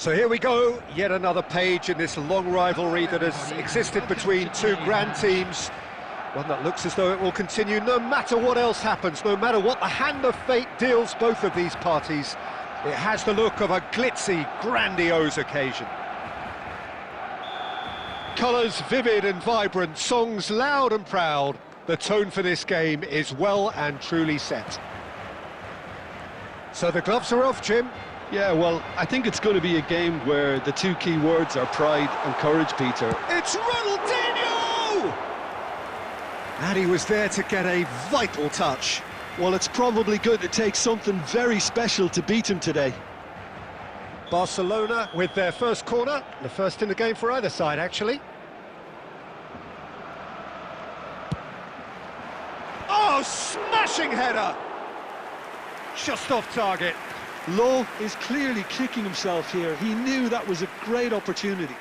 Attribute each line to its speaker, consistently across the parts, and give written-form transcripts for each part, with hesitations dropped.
Speaker 1: So here we go, yet another page in this long rivalry that has existed between two grand teams. One that looks as though it will continue no matter what else happens, no matter what the hand of fate deals both of these parties. It has the look of a glitzy, grandiose occasion. Colours vivid and vibrant, songs loud and proud. The tone for this game is well and truly set. So the gloves are off, Jim.
Speaker 2: Yeah, well, I think it's going to be a game where the two key words are pride and courage, Peter.
Speaker 1: It's Ronaldinho! And he was there to get a vital touch.
Speaker 2: Well, it's probably going to take something very special to beat him today.
Speaker 1: Barcelona with their first corner, the first in the game for either side, actually. Oh, smashing header! Just off target.
Speaker 2: Lowe is clearly kicking himself here. He knew that was a great opportunity.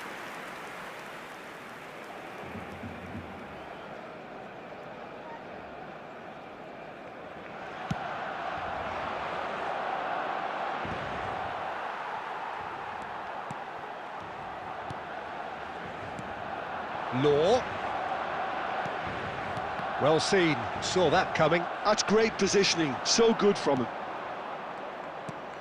Speaker 1: Law. Well seen, saw that coming.
Speaker 2: That's great positioning, so good from him.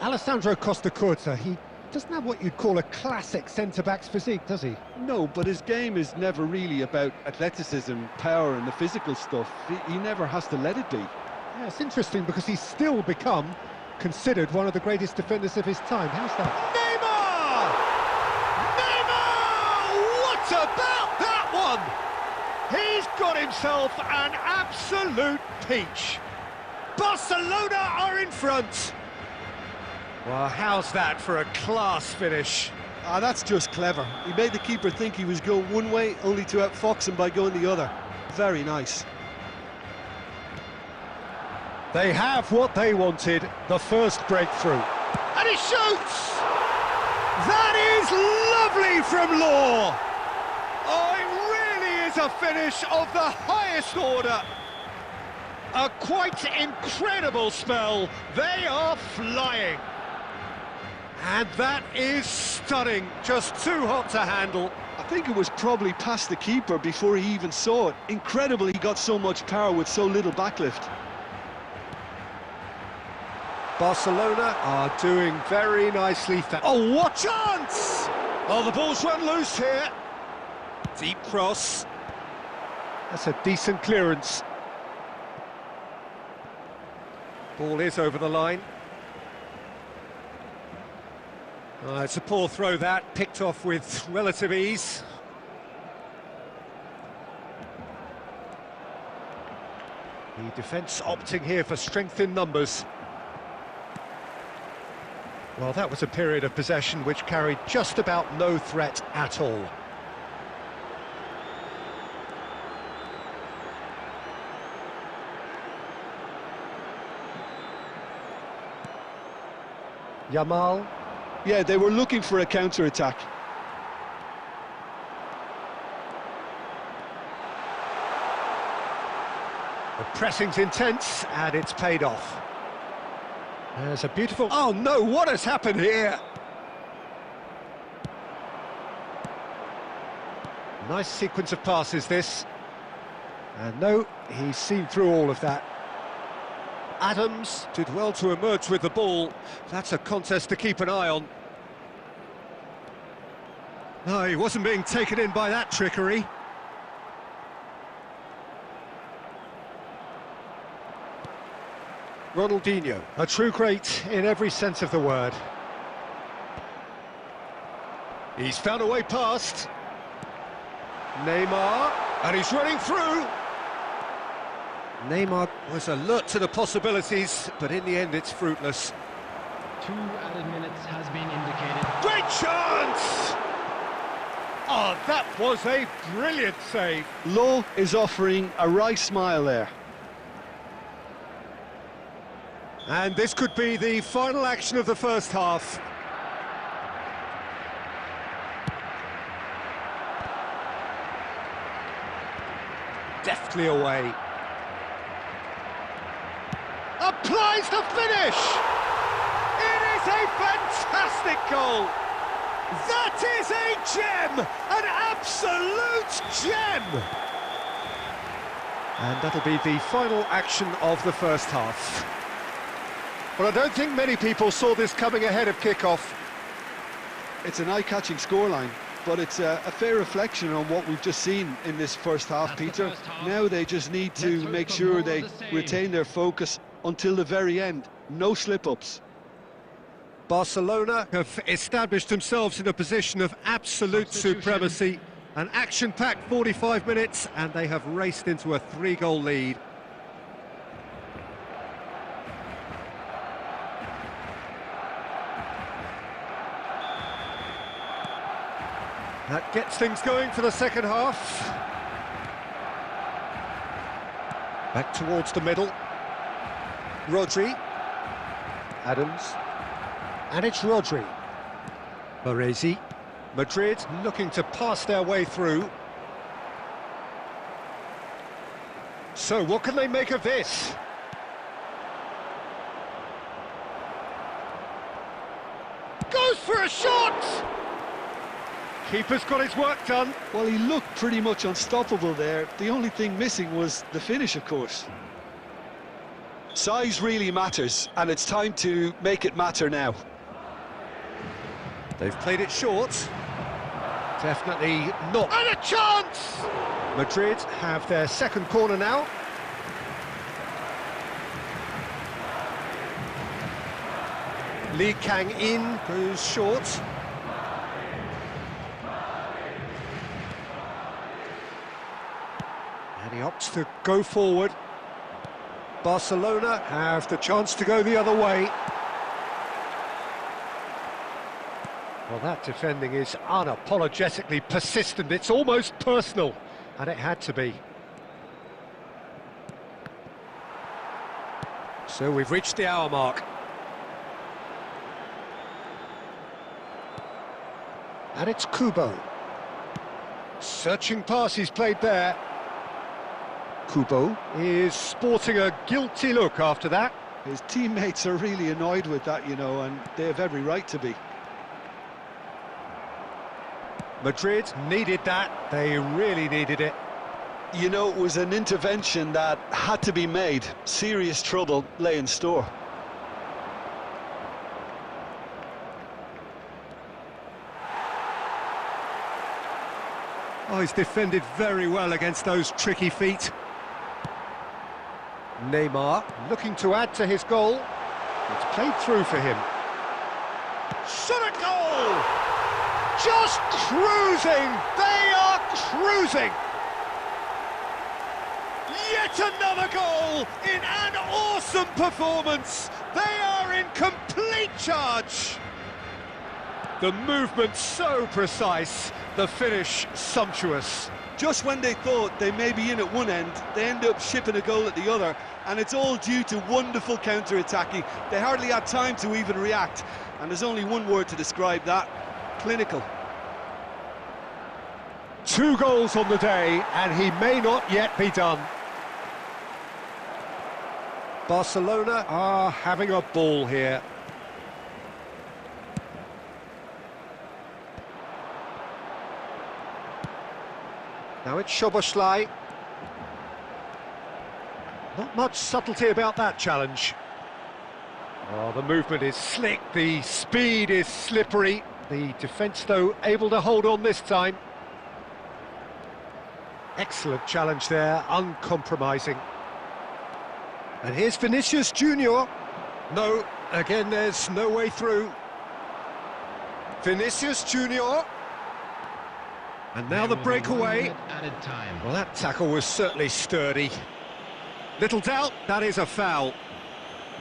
Speaker 3: Alessandro Costa, he doesn't have what you'd call a classic centre-back's physique, does he?
Speaker 2: No, but his game is never really about athleticism, power and the physical stuff. He never has to let it be.
Speaker 3: Yeah, it's interesting because he's still become considered one of the greatest defenders of his time. How's that?
Speaker 1: Neymar! Neymar! What about that one? He's got himself an absolute peach. Barcelona are in front. Well, how's that for a class finish?
Speaker 2: That's just clever. He made the keeper think he was going one way, only to outfox him by going the other. Very nice.
Speaker 1: They have what they wanted, the first breakthrough. And he shoots! That is lovely from Law! Oh, it really is a finish of the highest order. A quite incredible spell. They are flying. And that is stunning, just too hot to handle.
Speaker 2: I think it was probably past the keeper before he even saw it. Incredible he got so much power with so little backlift.
Speaker 1: Barcelona are doing very nicely. Oh, what chance! Oh, the ball's run loose here. Deep cross. That's a decent clearance. Ball is over the line. It's a poor throw that, picked off with relative ease. The defence opting here for strength in numbers. Well, that was a period of possession which carried just about no threat at all. Yamal.
Speaker 2: Yeah, they were looking for a counter-attack.
Speaker 1: The pressing's intense, and it's paid off. There's a beautiful... Oh, no, what has happened here? Nice sequence of passes, this. And no, he's seen through all of that. Adams did well to emerge with the ball. That's a contest to keep an eye on. No, he wasn't being taken in by that trickery. Ronaldinho, a true great in every sense of the word. He's found a way past. Neymar, and he's running through. Neymar was alert to the possibilities, but in the end it's fruitless.
Speaker 4: 2 added minutes has been indicated.
Speaker 1: Great chance! Oh, that was a brilliant save.
Speaker 2: Lowe is offering a wry smile there.
Speaker 1: And this could be the final action of the first half. Deftly away. Applies the finish! It is a fantastic goal! That is a gem! An absolute gem! And that'll be the final action of the first half.
Speaker 3: Well, I don't think many people saw this coming ahead of kick-off.
Speaker 2: It's an eye-catching scoreline, but it's a fair reflection on what we've just seen in this first half,
Speaker 4: That's the
Speaker 2: Peter.
Speaker 4: first half.
Speaker 2: Now they just need to
Speaker 4: Let's hope
Speaker 2: make
Speaker 4: for
Speaker 2: sure
Speaker 4: more
Speaker 2: they
Speaker 4: of the same.
Speaker 2: retain their focus until the very end. No slip-ups.
Speaker 3: Barcelona have established themselves in a position of absolute
Speaker 4: Substitution.
Speaker 3: supremacy. An action-packed 45 minutes, and they have raced into a 3-goal lead. That gets things going for the second half. Back towards the middle. Rodri. Adams. And it's Rodri. Baresi. Madrid looking to pass their way through. So what can they make of this? Goes for a shot! Keeper's got his work done.
Speaker 2: Well, he looked pretty much unstoppable there. The only thing missing was the finish, of course. Size really matters, and it's time to make it matter now.
Speaker 3: They've played it short. Definitely not. And a chance! Madrid have their second corner now. Lee Kang-in goes short. And he opts to go forward. Barcelona have the chance to go the other way. Well, that defending is unapologetically persistent. It's almost personal, and it had to be. So we've reached the hour mark. And it's Kubo. Searching pass he's played there. Kubo is sporting a guilty look after that.
Speaker 2: His teammates are really annoyed with that, you know, and they have every right to be.
Speaker 3: Madrid needed that. They really needed it.
Speaker 2: You know, it was an intervention that had to be made. Serious trouble lay in store.
Speaker 3: Oh, he's defended very well against those tricky feet. Neymar looking to add to his goal. It's played through for him. Shot a goal! Just cruising! They are cruising! Yet another goal in an awesome performance! They are in complete charge! The movement so precise, the finish sumptuous.
Speaker 2: Just when they thought they may be in at one end, they end up shipping a goal at the other, and it's all due to wonderful counter-attacking. They hardly had time to even react, and there's only one word to describe that: clinical.
Speaker 3: 2 goals on the day, and he may not yet be done. Barcelona are having a ball here. Now it's Szoboszlai. Not much subtlety about that challenge. Oh, the movement is slick, the speed is slippery. The defence, though, able to hold on this time. Excellent challenge there, uncompromising. And here's Vinicius Junior. No, again, there's no way through. Vinicius Junior. And now the breakaway.
Speaker 4: Added time.
Speaker 3: Well, that tackle was certainly sturdy. Little doubt, that is a foul.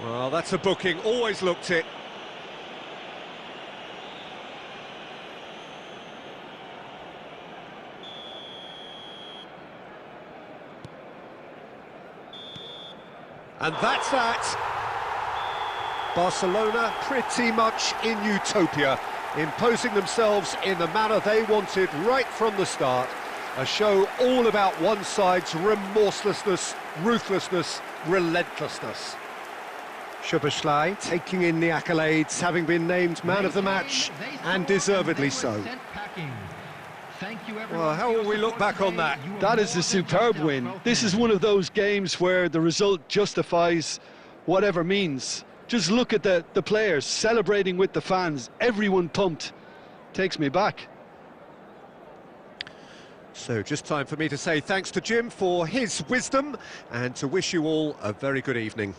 Speaker 3: Well, that's a booking, always looked it. And that's that. Barcelona pretty much in utopia, imposing themselves in the manner they wanted right from the start. A show all about one side's remorselessness, ruthlessness, relentlessness.
Speaker 1: Szoboszlai taking in the accolades, having been named man of the match, and deservedly so.
Speaker 3: Well, how will we look back on that?
Speaker 2: That is a superb win. This is one of those games where the result justifies whatever means. Just look at the players celebrating with the fans, everyone pumped. Takes me back.
Speaker 1: So just time for me to say thanks to Jim for his wisdom and to wish you all a very good evening.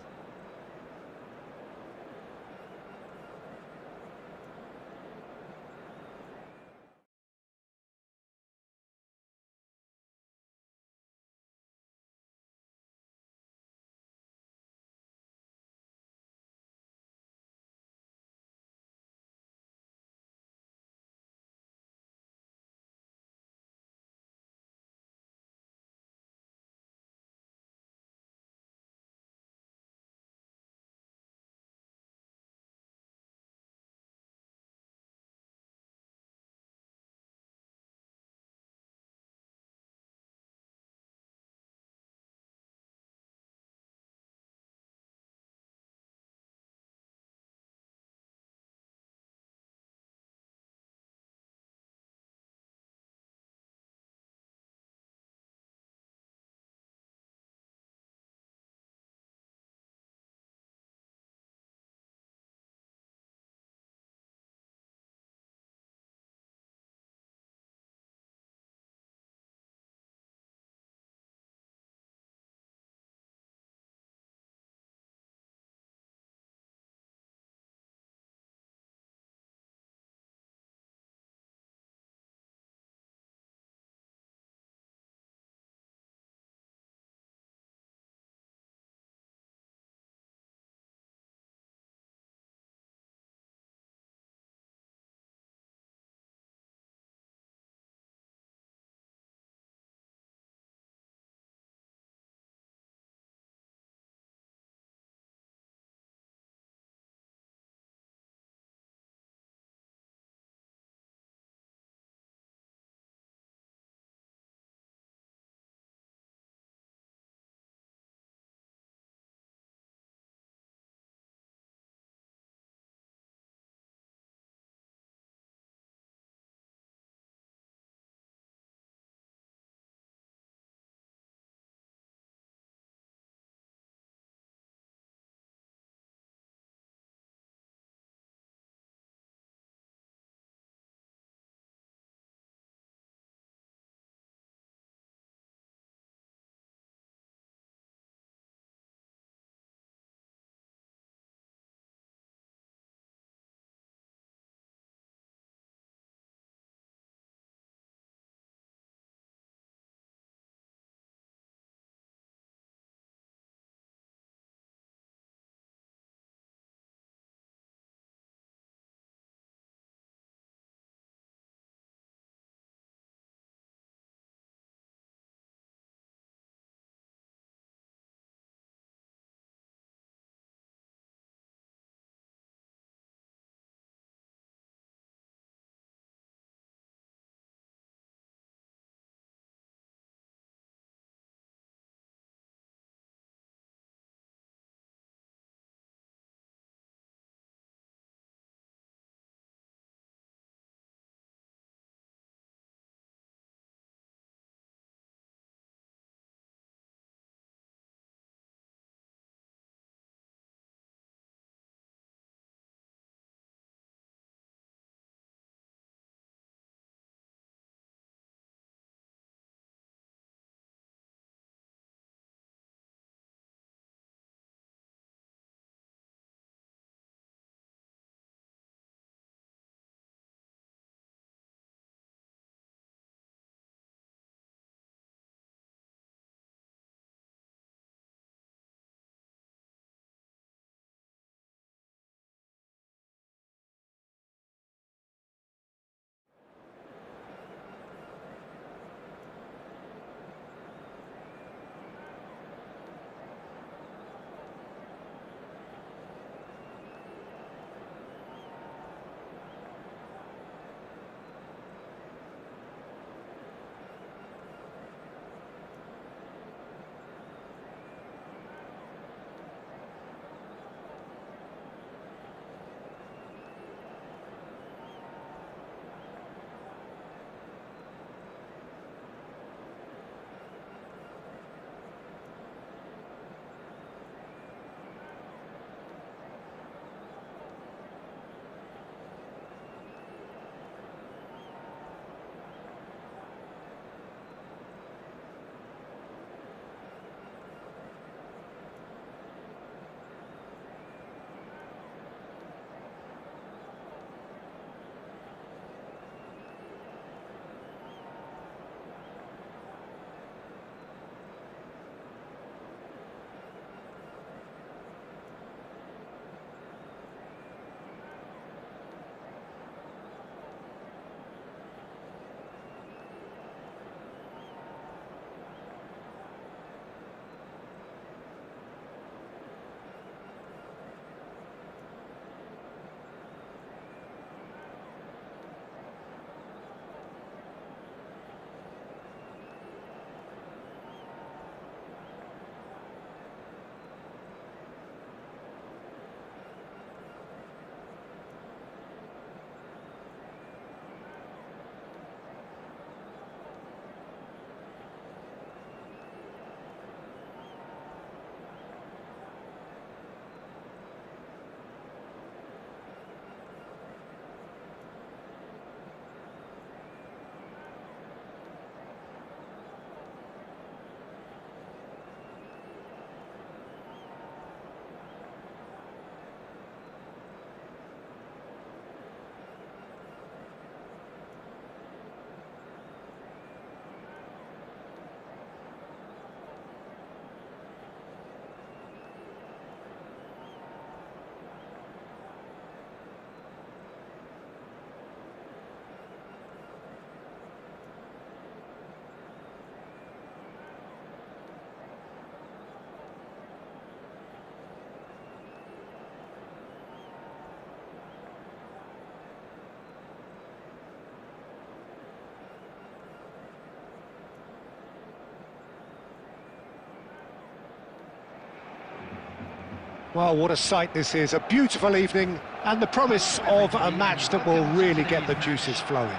Speaker 1: Well, what a sight this is. A beautiful evening and the promise of a match that will really get the juices flowing.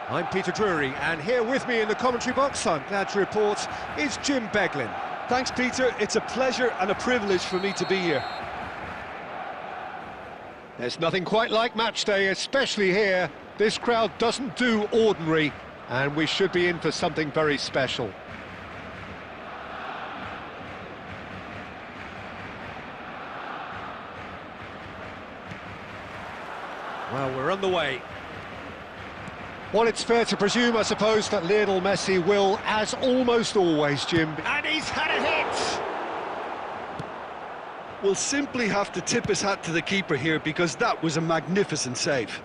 Speaker 1: I'm Peter Drury, and here with me in the commentary box, I'm glad to report, is Jim Beglin.
Speaker 2: Thanks, Peter. It's a pleasure and a privilege for me to be here.
Speaker 1: There's nothing quite like match day, especially here. This crowd doesn't do ordinary, and we should be in for something very special. Well, we're on the way. Well, it's fair to presume, I suppose, that Lionel Messi will, as almost always, Jim. And he's had a hit!
Speaker 2: We'll simply have to tip his hat to the keeper here because that was a magnificent save.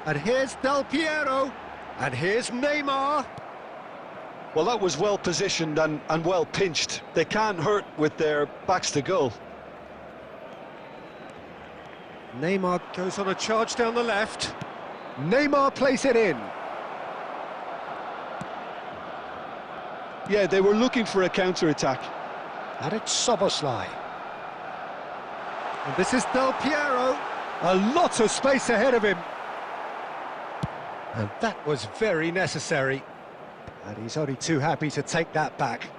Speaker 1: And here's Del Piero. And here's Neymar.
Speaker 2: Well, that was well positioned and well pinched. They can't hurt with their backs to goal.
Speaker 1: Neymar goes on a charge down the left. Neymar plays it in.
Speaker 2: Yeah, they were looking for a counter-attack.
Speaker 1: And it's Szoboszlai. And this is Del Piero. A lot of space ahead of him. And that was very necessary. And he's only too happy to take that back.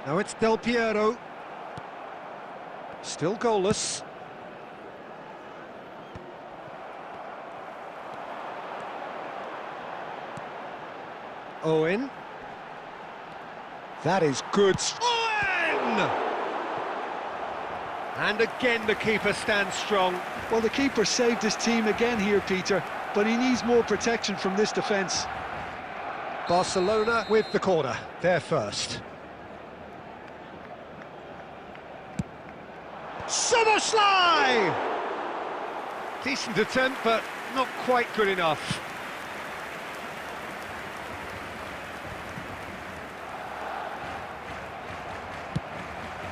Speaker 1: Now it's Del Piero. Still goalless. Owen. That is good. Owen! And again the keeper stands strong.
Speaker 2: Well, the keeper saved his team again here, Peter, but he needs more protection from this defence.
Speaker 1: Barcelona with the corner, they're first. Szoboszlai! Decent attempt, but not quite good enough.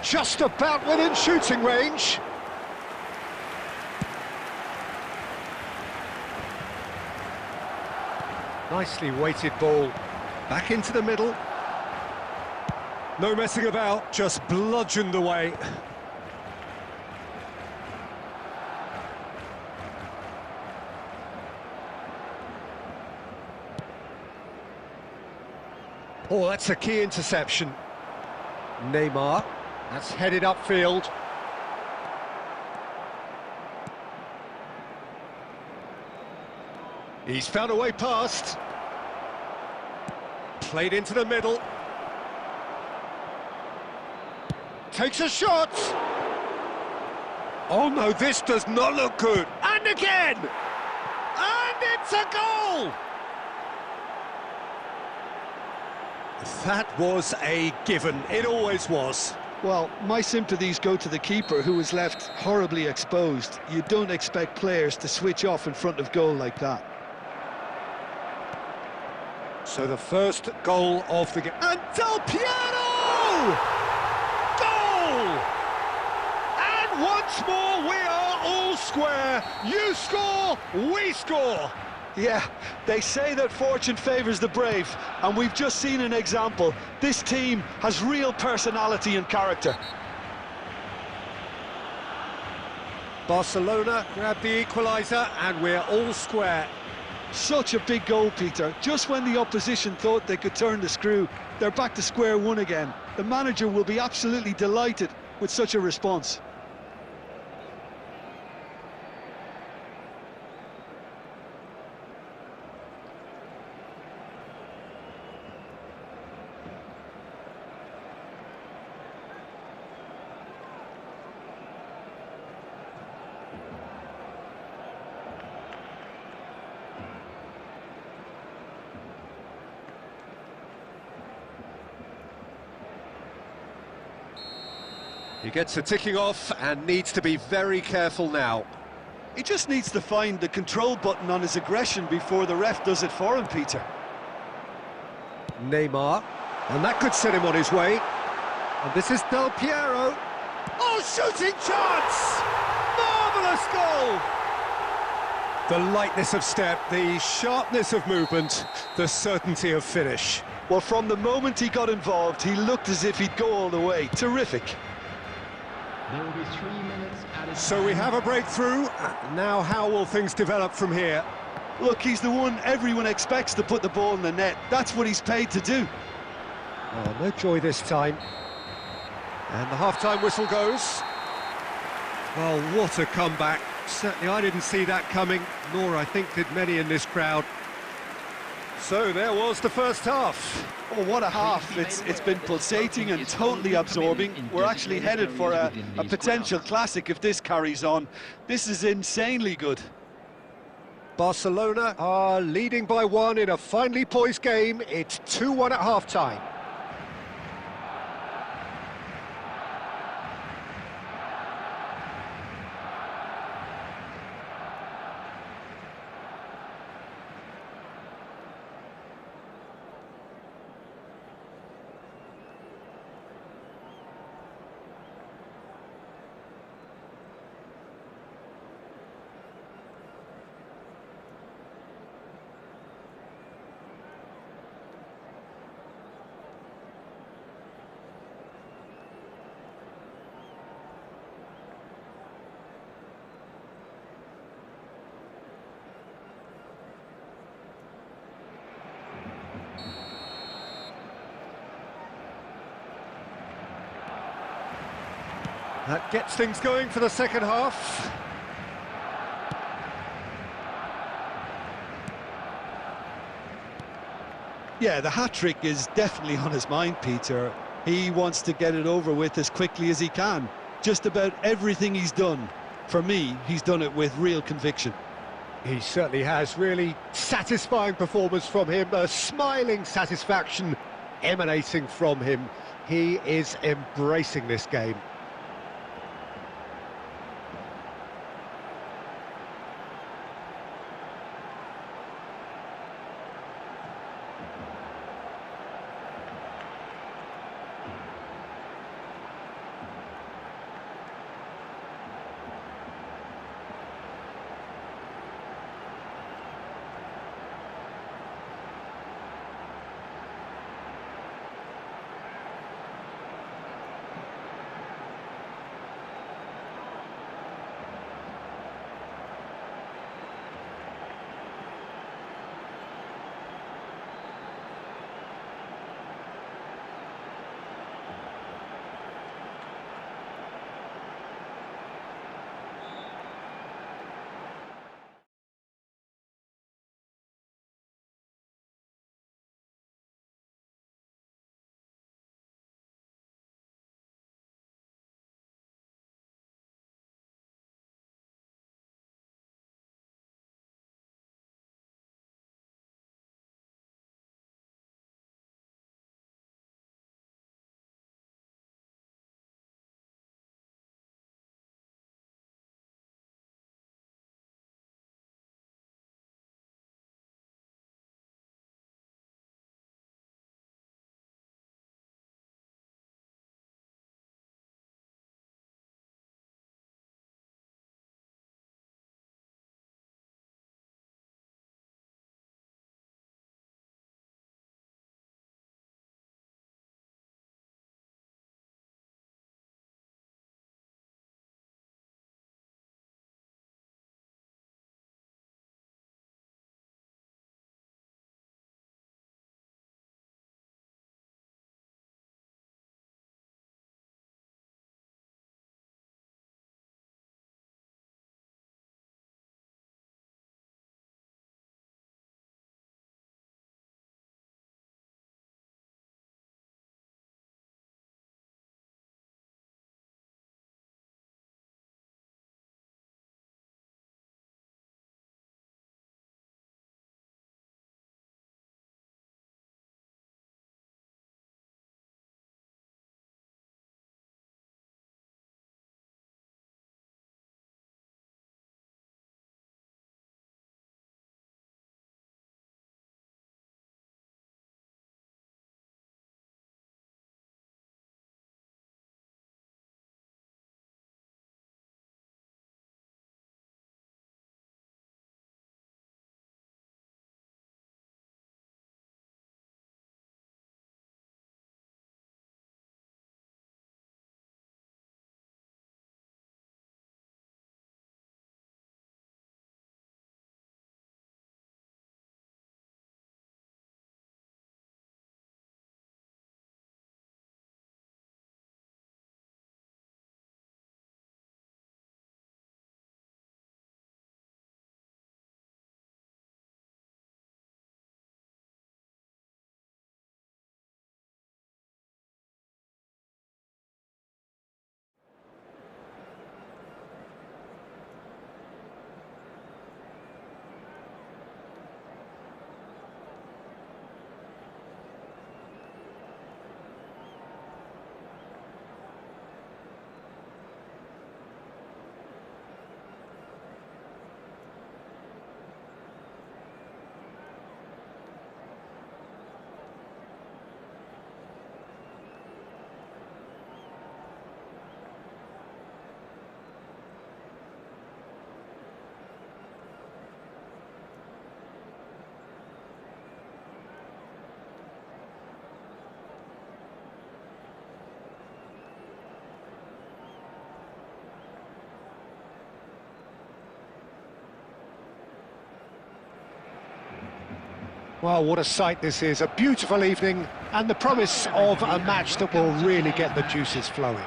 Speaker 1: Just about within shooting range. Nicely weighted ball. Back into the middle. No messing about, just bludgeoned away. Oh, that's a key interception. Neymar, that's headed upfield. He's found a way past. Played into the middle. Takes a shot. Oh no, this does not look good. And again! And it's a goal! That was a given. It always was.
Speaker 2: Well, my sympathies go to the keeper, who was left horribly exposed. You don't expect players to switch off in front of goal like that.
Speaker 1: So the first goal of the game. And Del Piero! Goal! And once more we are all square. You score, we score.
Speaker 2: Yeah, they say that fortune favours the brave, and we've just seen an example. This team has real personality and character.
Speaker 1: Barcelona grab the equaliser, and we're all square.
Speaker 2: Such a big goal, Peter. Just when the opposition thought they could turn the screw, they're back to square one again. The manager will be absolutely delighted with such a response.
Speaker 1: He gets a ticking off and needs to be very careful now.
Speaker 2: He just needs to find the control button on his aggression before the ref does it for him, Peter.
Speaker 1: Neymar, and that could set him on his way. And this is Del Piero. Oh, shooting chance! Marvellous goal! The lightness of step, the sharpness of movement, the certainty of finish.
Speaker 2: Well, from the moment he got involved, he looked as if he'd go all the way. Terrific.
Speaker 4: There will be 3 minutes added.
Speaker 1: So we have a breakthrough. Now how will things develop from here?
Speaker 2: Look, he's the one everyone expects to put the ball in the net. That's what he's paid to do.
Speaker 1: Oh, no joy this time. And the half-time whistle goes. Well, what a comeback. Certainly I didn't see that coming, nor I think did many in this crowd. So there was the first half.
Speaker 2: Oh, what a half. It's been pulsating and totally absorbing. We're actually headed for a potential classic if this carries on. This is insanely good.
Speaker 1: Barcelona are leading by 1 in a finely poised game. It's 2-1 at half-time. That gets things going for the second half.
Speaker 2: Yeah, the hat-trick is definitely on his mind, Peter. He wants to get it over with as quickly as he can. Just about everything he's done, for me, he's done it with real conviction.
Speaker 1: He certainly has. Really satisfying performance from him. A smiling satisfaction emanating from him. He is embracing this game. Well, what a sight this is, a beautiful evening, and the promise of a match that will really get the juices flowing.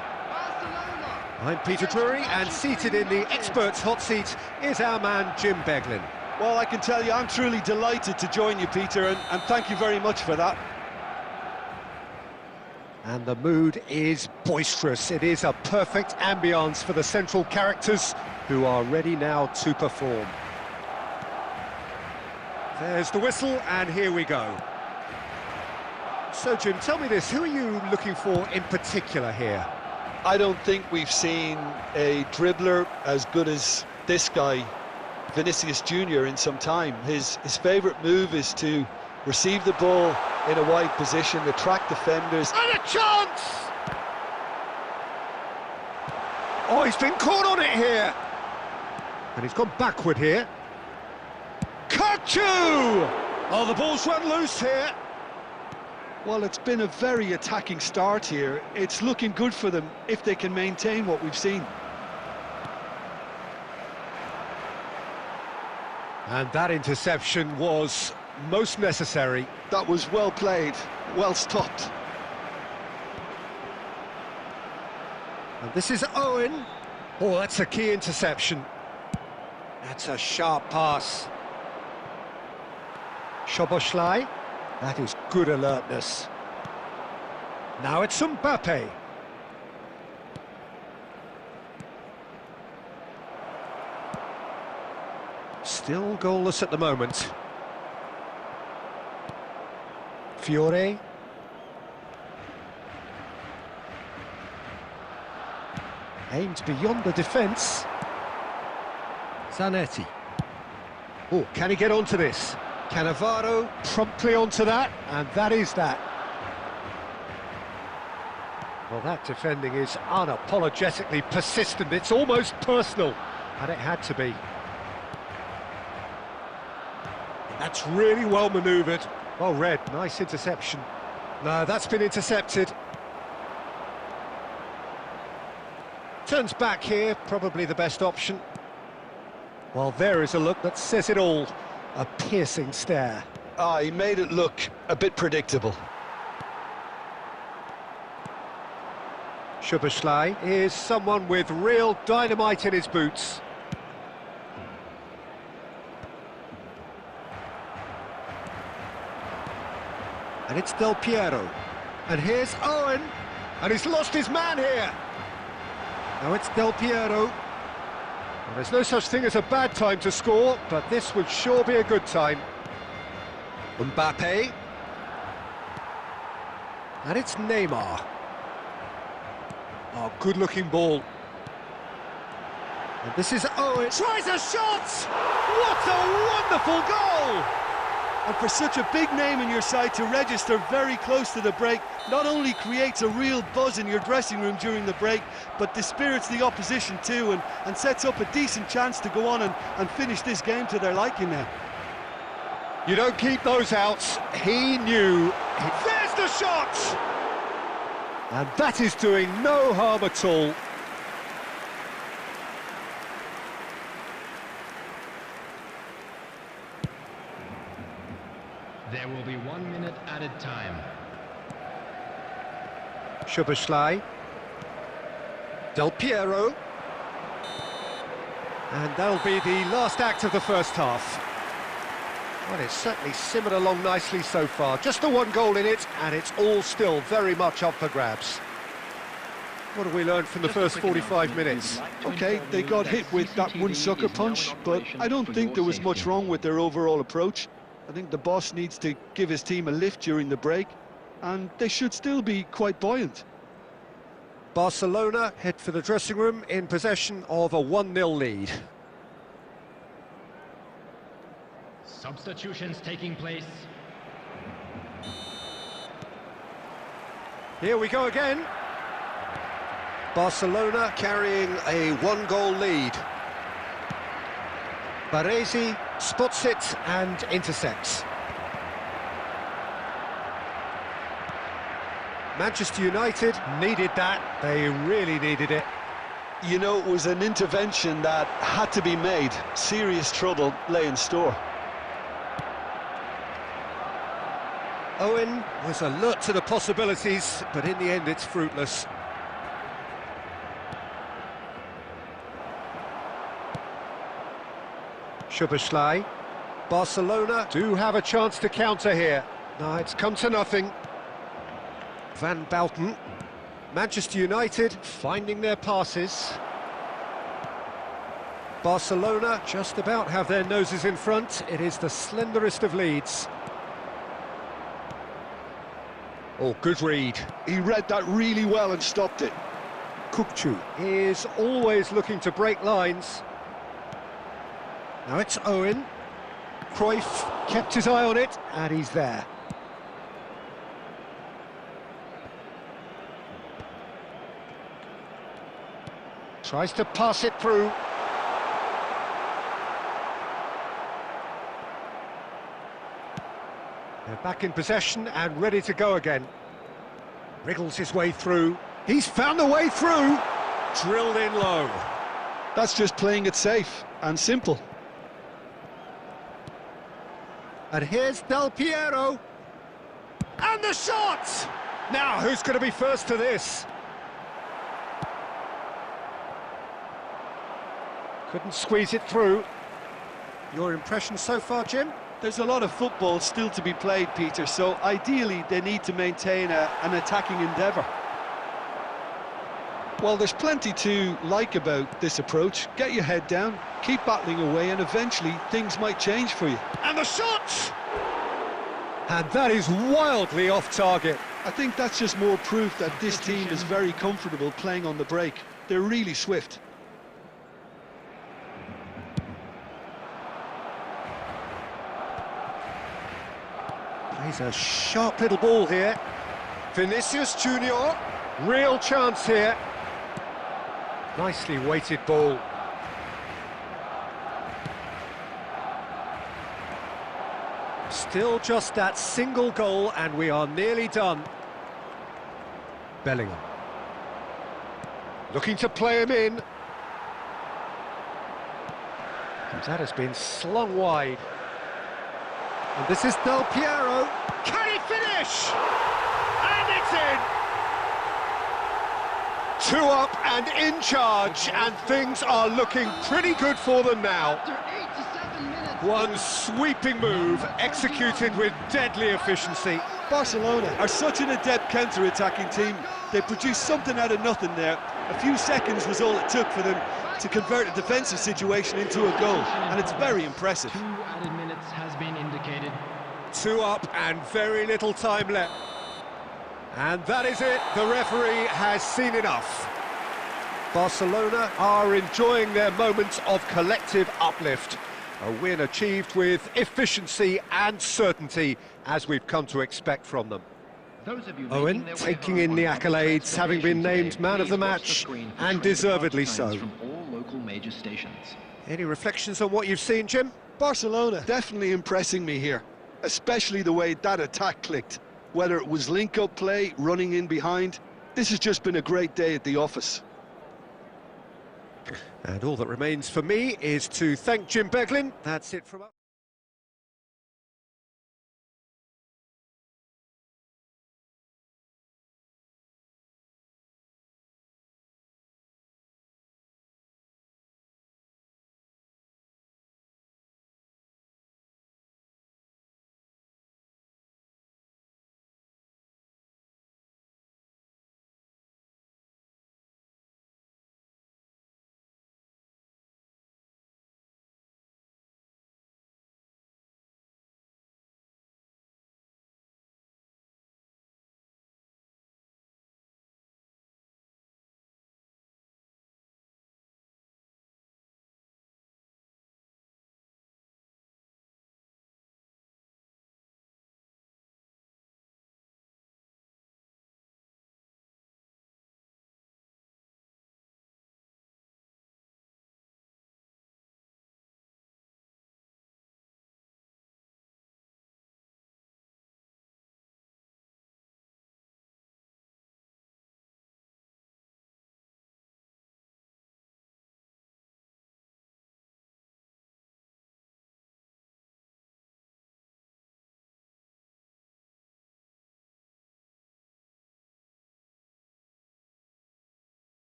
Speaker 1: I'm Peter Drury, and seated in the experts' hot seat is our man Jim Beglin.
Speaker 2: Well, I can tell you, I'm truly delighted to join you, Peter, and thank you very much for that.
Speaker 1: And the mood is boisterous. It is a perfect ambience for the central characters who are ready now to perform. There's the whistle, and here we go. So, Jim, tell me this, who are you looking for in particular here?
Speaker 2: I don't think we've seen a dribbler as good as this guy, Vinicius Jr., in some time. His favourite move is to receive the ball in a wide position, attract defenders.
Speaker 1: And a chance! Oh, he's been caught on it here. And he's gone backward here. Kachu! Oh, the ball's run loose here.
Speaker 2: Well, it's been a very attacking start here. It's looking good for them if they can maintain what we've seen.
Speaker 1: And that interception was most necessary.
Speaker 2: That was well played, well stopped.
Speaker 1: And this is Owen. Oh, that's a key interception. That's a sharp pass. Szoboszlai. That is good alertness. Now it's Mbappe. Still goalless at the moment. Fiore. Aimed beyond the defence. Zanetti. Oh, can he get onto this? Cannavaro promptly onto that, and that is that. Well, that defending is unapologetically persistent. It's almost personal, and it had to be. That's really well manoeuvred. Well read, nice interception. No, that's been intercepted. Turns back here, probably the best option. Well, there is a look that says it all. A piercing stare.
Speaker 2: Ah, he made it look a bit predictable.
Speaker 1: Szoboszlai is someone with real dynamite in his boots. And it's Del Piero. And here's Owen. And he's lost his man here. Now it's Del Piero. Well, there's no such thing as a bad time to score, but this would sure be a good time. Mbappe. And it's Neymar. Oh, good-looking ball. And this is Owen. Tries a shot! What a wonderful goal!
Speaker 2: And for such a big name in your side to register very close to the break, not only creates a real buzz in your dressing room during the break, but dispirits the opposition too, and sets up a decent chance to go on and finish this game to their liking now.
Speaker 1: You don't keep those outs. He knew. There's the shot! And that is doing no harm at all.
Speaker 4: There will be 1 minute added time.
Speaker 1: Szoboszlai. Del Piero. And that'll be the last act of the first half. Well, it's certainly simmered along nicely so far. Just the one goal in it, and it's all still very much up for grabs. What have we learned from the first 45 minutes?
Speaker 2: Okay, they got hit with that one sucker punch, but I don't think there was much wrong with their overall approach. I think the boss needs to give his team a lift during the break, and they should still be quite buoyant.
Speaker 1: Barcelona head for the dressing room in possession of a 1-0 lead.
Speaker 4: Substitutions taking place.
Speaker 1: Here we go again. Barcelona carrying a 1-goal lead. Baresi spots it and intercepts. Manchester United needed that. They really needed it.
Speaker 2: You know, it was an intervention that had to be made. Serious trouble lay in store.
Speaker 1: Owen was alert to the possibilities, but in the end it's fruitless. Szoboszlai. Barcelona do have a chance to counter here. No, it's come to nothing. Van Bouten. Manchester United finding their passes. Barcelona just about have their noses in front. It is the slenderest of leads. Oh, good read.
Speaker 2: He read that really well and stopped it.
Speaker 1: Kukçu is always looking to break lines. Now it's Owen. Cruyff kept his eye on it, and he's there. Tries to pass it through. They're back in possession and ready to go again. Wriggles his way through. He's found the way through. Drilled in low.
Speaker 2: That's just playing it safe and simple.
Speaker 1: And here's Del Piero. And the shot! Now, who's going to be first to this? Couldn't squeeze it through. Your impression so far, Jim?
Speaker 2: There's a lot of football still to be played, Peter, so ideally they need to maintain an attacking endeavour. Well, there's plenty to like about this approach. Get your head down, keep battling away, and eventually things might change for you.
Speaker 1: And the shot! And that is wildly off target.
Speaker 2: I think that's just more proof that this team is very comfortable playing on the break. They're really swift.
Speaker 1: Plays a sharp little ball here. Vinicius Junior. Real chance here. Nicely weighted ball. Still just that single goal and we are nearly done. Bellingham. Looking to play him in. And that has been slung wide. And this is Del Piero. Can he finish? And it's in! 2 up and in charge, and things are looking pretty good for them now. One sweeping move, executed with deadly efficiency.
Speaker 2: Barcelona are such an adept counter-attacking team. They produced something out of nothing there. A few seconds was all it took for them to convert a defensive situation into a goal, and it's very impressive.
Speaker 4: 2 added minutes has been indicated.
Speaker 1: 2 up and very little time left. And that is it, the referee has seen enough. Barcelona are enjoying their moments of collective uplift. A win achieved with efficiency and certainty, as we've come to expect from them. Owen taking in the accolades, having been named man of the match, and deservedly so. Any reflections on what you've seen, Jim?
Speaker 2: Barcelona definitely impressing me here, especially the way that attack clicked. Whether it was link-up play, running in behind, this has just been a great day at the office.
Speaker 1: And all that remains for me is to thank Jim Beglin. That's it from us.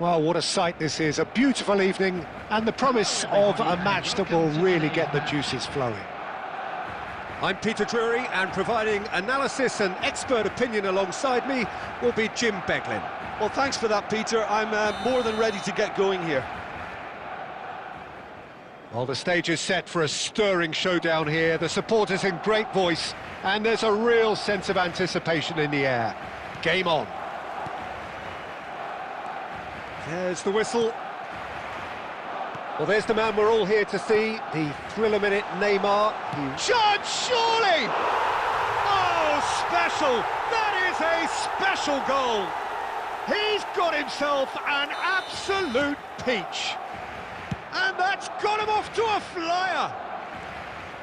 Speaker 1: Well, what a sight this is, a beautiful evening, and the promise of a match that will really get the juices flowing. I'm Peter Drury, and providing analysis and expert opinion alongside me will be Jim Beglin.
Speaker 2: Well, thanks for that, Peter. I'm more than ready to get going here.
Speaker 1: Well, the stage is set for a stirring showdown here, the supporters in great voice, and there's a real sense of anticipation in the air. Game on. There's the whistle. Well, there's the man we're all here to see, the thriller-minute Neymar.
Speaker 3: Judge, surely! Oh, special! That is a special goal! He's got himself an absolute peach. And that's got him off to a flyer.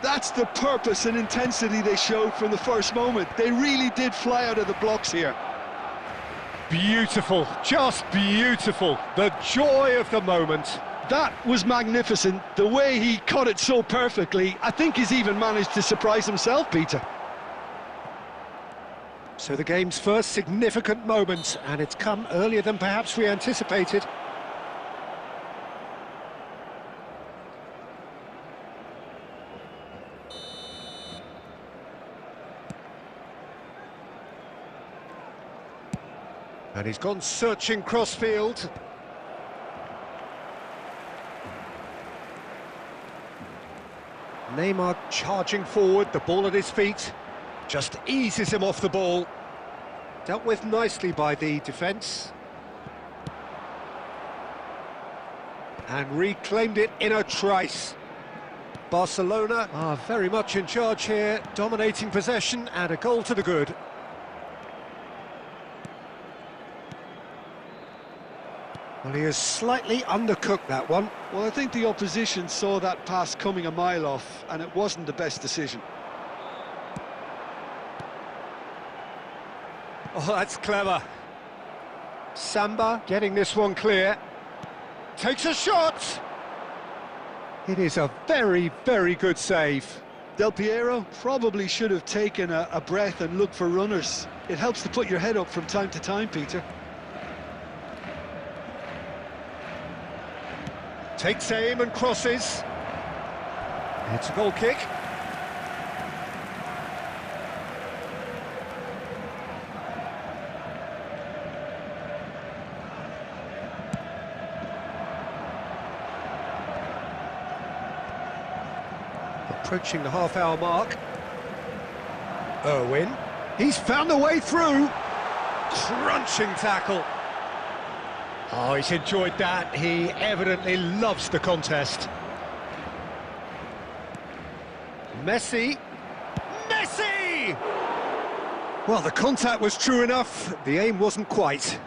Speaker 2: That's the purpose and intensity they showed from the first moment. They really did fly out of the blocks here.
Speaker 1: Beautiful, just beautiful. The joy of the moment.
Speaker 2: That was magnificent. The way he cut it so perfectly, I think he's even managed to surprise himself, Peter.
Speaker 1: So the game's first significant moment, and it's come earlier than perhaps we anticipated. And he's gone searching crossfield. Neymar charging forward, the ball at his feet. Just eases him off the ball. Dealt with nicely by the defence. And reclaimed it in a trice. Barcelona are very much in charge here, dominating possession and a goal to the good. Well, he has slightly undercooked that one.
Speaker 2: Well, I think the opposition saw that pass coming a mile off, and it wasn't the best decision.
Speaker 1: Oh, that's clever. Samba getting this one clear. Takes a shot! It is a very, very good save.
Speaker 2: Del Piero probably should have taken a breath and looked for runners. It helps to put your head up from time to time, Peter.
Speaker 1: Takes aim and crosses. It's a goal kick. Approaching the half-hour mark. Irwin. He's found a way through. Crunching tackle. Oh, he's enjoyed that. He evidently loves the contest. Messi. Messi! Well, the contact was true enough. The aim wasn't quite.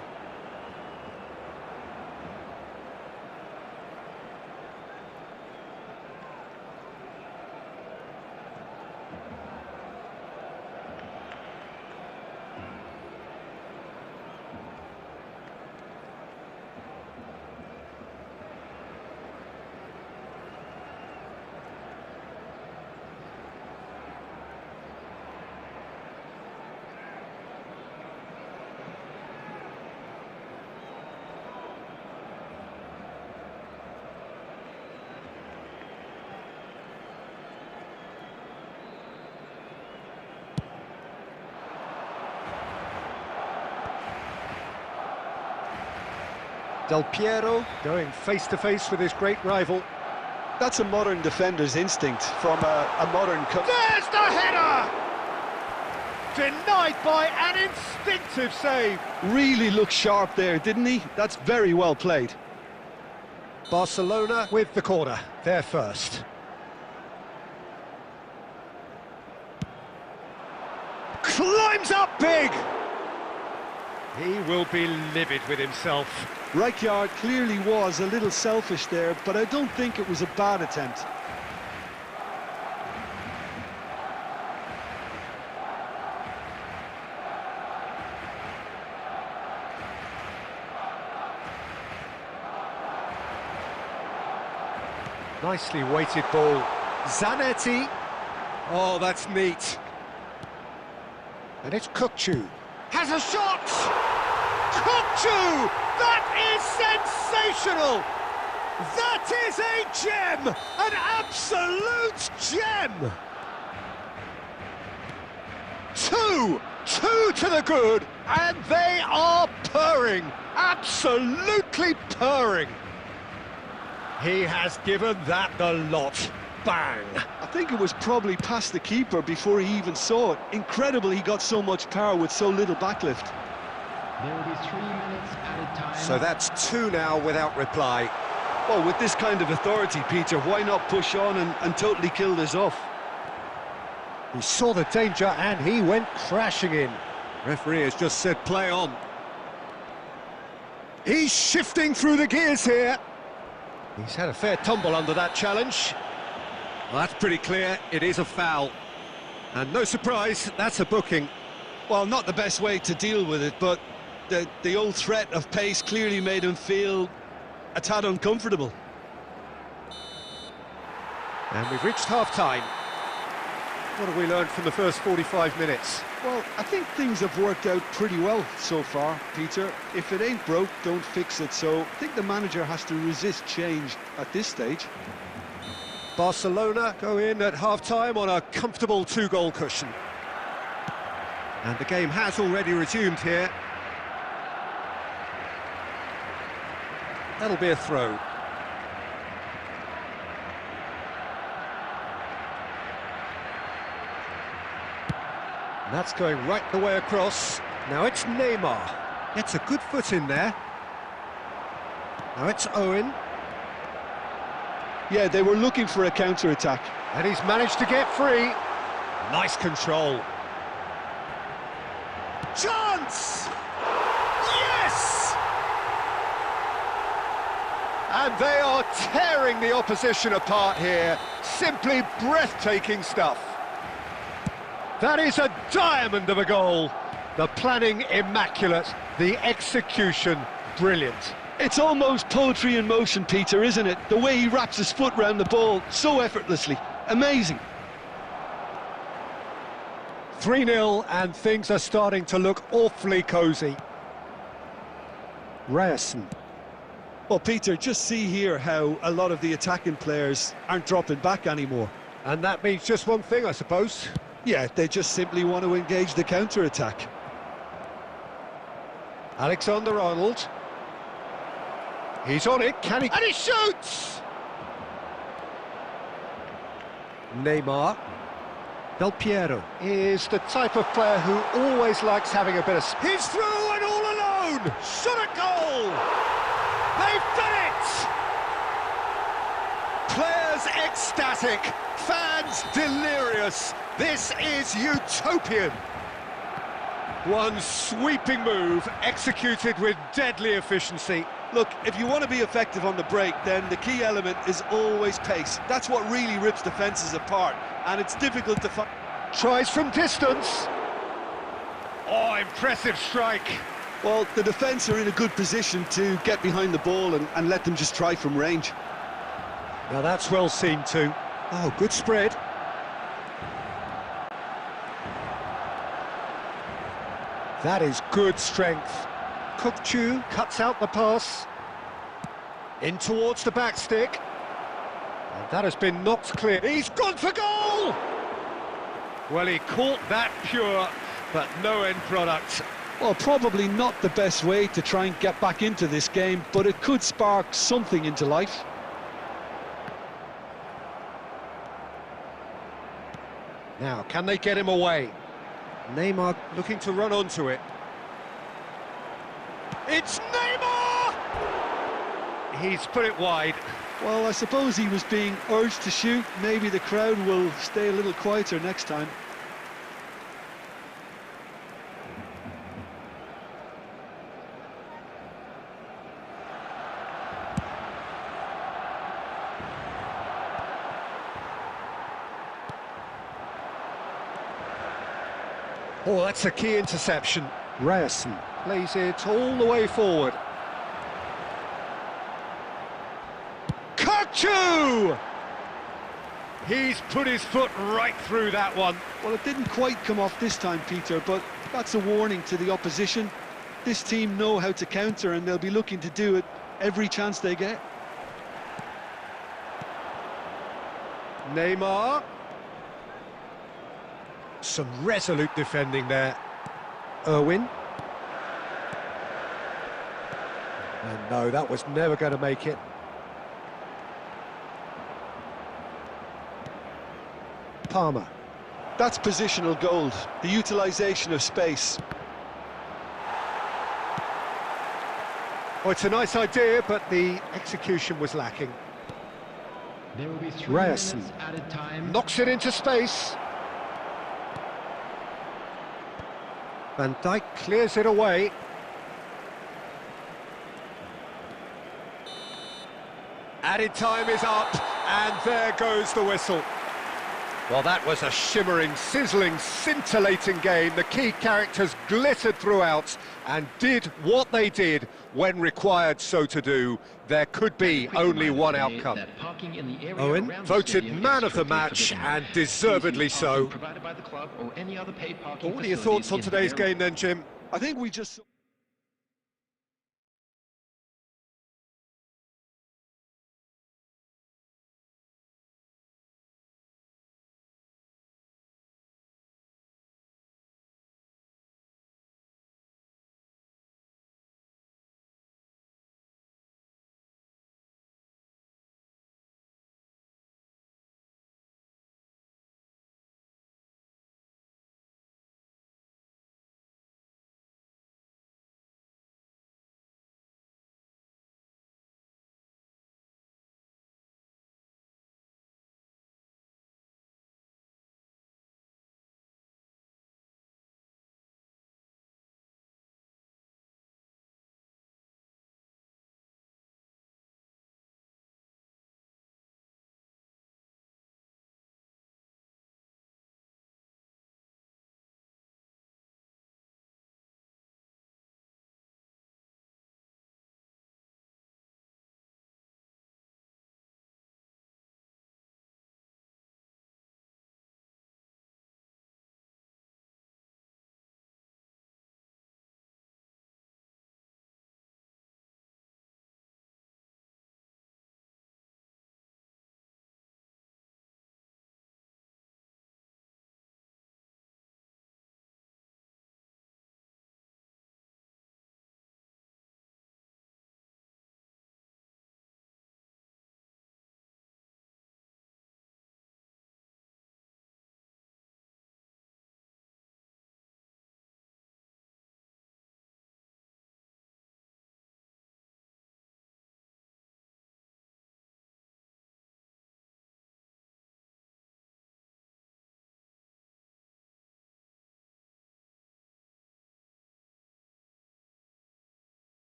Speaker 1: Del Piero going face-to-face with his great rival.
Speaker 2: That's a modern defender's instinct from a modern...
Speaker 3: There's the header! Denied by an instinctive save.
Speaker 2: Really looked sharp there, didn't he? That's very well played.
Speaker 1: Barcelona with the corner, they're first. Climbs up big! He will be livid with himself.
Speaker 2: Rijkaard clearly was a little selfish there, but I don't think it was a bad attempt.
Speaker 1: Nicely weighted ball. Zanetti. Oh, that's neat. And it's Kukçu. Has a shot! Kukçu! That is sensational! That is a gem! An absolute gem! Two to the good, and they are purring, absolutely purring. He has given that the lot. Bang!
Speaker 2: I think it was probably past the keeper before he even saw it. Incredible he got so much power with so little backlift.
Speaker 4: There will be 3 minutes added time.
Speaker 1: So that's 2 now without reply.
Speaker 2: Well, with this kind of authority, Peter, why not push on and totally kill this off?
Speaker 1: He saw the danger and he went crashing in. Referee has just said play on. He's shifting through the gears here. He's had a fair tumble under that challenge. Well, that's pretty clear, it is a foul. And no surprise, that's a booking.
Speaker 2: Well, not the best way to deal with it, but the old threat of pace clearly made him feel a tad uncomfortable.
Speaker 1: And we've reached half-time. What have we learned from the first 45 minutes?
Speaker 2: Well, I think things have worked out pretty well so far, Peter. If it ain't broke, don't fix it. So I think the manager has to resist change at this stage.
Speaker 1: Barcelona go in at half-time on a comfortable 2-goal cushion. And the game has already resumed here. That'll be a throw. And that's going right the way across. Now it's Neymar. Gets a good foot in there. Now it's Owen.
Speaker 2: Yeah, they were looking for a counter-attack.
Speaker 1: And he's managed to get free. Nice control. Chance! Yes! And they are tearing the opposition apart here. Simply breathtaking stuff. That is a diamond of a goal. The planning immaculate, the execution brilliant.
Speaker 2: It's almost poetry in motion, Peter, isn't it? The way he wraps his foot round the ball so effortlessly. Amazing.
Speaker 1: 3-0 and things are starting to look awfully cosy. Ryerson.
Speaker 2: Well, Peter, just see here how a lot of the attacking players aren't dropping back anymore.
Speaker 1: And that means just one thing, I suppose.
Speaker 2: Yeah, they just simply want to engage the counter-attack.
Speaker 1: Alexander-Arnold. He's on it, can he? And he shoots! Neymar. Del Piero is the type of player who always likes having a bit of... He's through and all alone! Shot a goal! They've done it! Players ecstatic, fans delirious. This is utopian. One sweeping move, executed with deadly efficiency.
Speaker 2: Look, if you want to be effective on the break, then the key element is always pace. That's what really rips defences apart, and it's difficult to find.
Speaker 1: Tries from distance. Oh, impressive strike.
Speaker 2: Well, the defence are in a good position to get behind the ball and let them just try from range.
Speaker 1: Now that's well seen too. Oh, good spread. That is good strength. Kukçu cuts out the pass. In towards the back stick. And that has been knocked clear. He's gone for goal! Well, he caught that pure, but no end product.
Speaker 2: Well, probably not the best way to try and get back into this game, but it could spark something into life.
Speaker 1: Now, can they get him away? Neymar looking to run onto it. It's Neymar! He's put it wide.
Speaker 2: Well, I suppose he was being urged to shoot. Maybe the crowd will stay a little quieter next time.
Speaker 1: Oh, that's a key interception. Ryerson plays it all the way forward. Kukçu! He's put his foot right through that one.
Speaker 2: Well, it didn't quite come off this time, Peter, but that's a warning to the opposition. This team know how to counter, and they'll be looking to do it every chance they get.
Speaker 1: Neymar. Some resolute defending there. Irwin. And no, that was never going to make it. Palmer.
Speaker 2: That's positional gold, the utilisation of space.
Speaker 1: Oh, it's a nice idea, but the execution was lacking.
Speaker 4: There will be 3
Speaker 1: Ryerson
Speaker 4: minutes added time.
Speaker 1: knocks it into space. Van Dijk clears it away. Added time is up, and there goes the whistle. Well, that was a shimmering, sizzling, scintillating game. The key characters glittered throughout and did what they did when required so to do. There could be only one outcome. Owen voted man of the match, and deservedly so. What are your thoughts on today's game then, Jim?
Speaker 2: I think we just...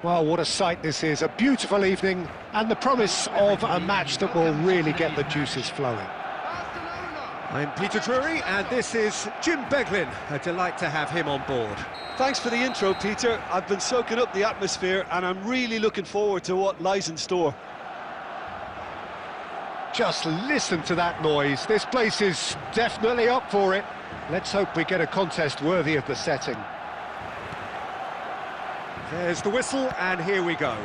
Speaker 1: Well, what a sight this is, a beautiful evening, and the promise of a match that will really get the juices flowing.
Speaker 3: I'm Peter Drury, and this is Jim Beglin. A delight to have him on board.
Speaker 2: Thanks for the intro, Peter. I've been soaking up the atmosphere, and I'm really looking forward to what lies in store.
Speaker 1: Just listen to that noise. This place is definitely up for it. Let's hope we get a contest worthy of the setting.
Speaker 3: There's the whistle, and here we go.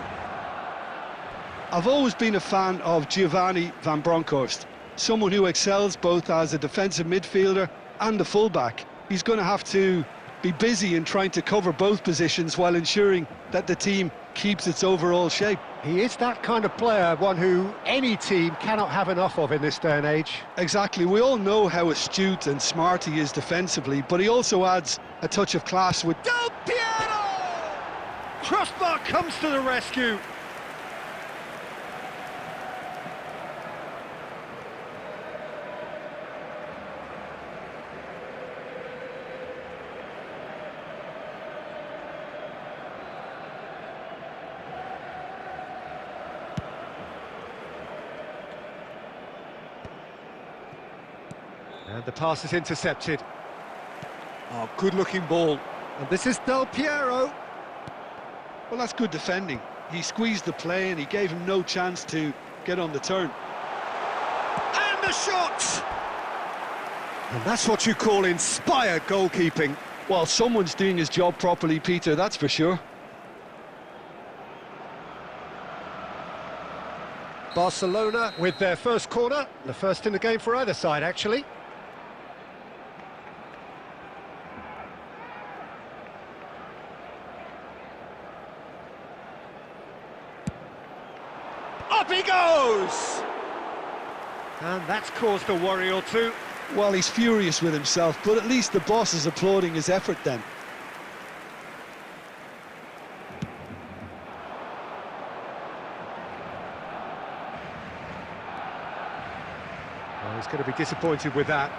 Speaker 2: I've always been a fan of Giovanni van Bronckhorst, someone who excels both as a defensive midfielder and a fullback. He's going to have to be busy in trying to cover both positions while ensuring that the team keeps its overall shape.
Speaker 1: He is that kind of player, one who any team cannot have enough of in this day and age.
Speaker 2: Exactly, we all know how astute and smart he is defensively, but he also adds a touch of class with...
Speaker 1: Del Piero! Crossbar comes to the rescue.
Speaker 3: And the pass is intercepted.
Speaker 1: Oh, good-looking ball. And this is Del Piero.
Speaker 2: Well, that's good defending. He squeezed the play and he gave him no chance to get on the turn.
Speaker 1: And the shot! And that's what you call inspired goalkeeping.
Speaker 2: Well, someone's doing his job properly, Peter, that's for sure.
Speaker 1: Barcelona with their first corner. The first in the game for either side, actually. Up he goes! And that's caused a worry or two.
Speaker 2: Well, he's furious with himself, but at least the boss is applauding his effort then.
Speaker 1: Well, he's going to be disappointed with that.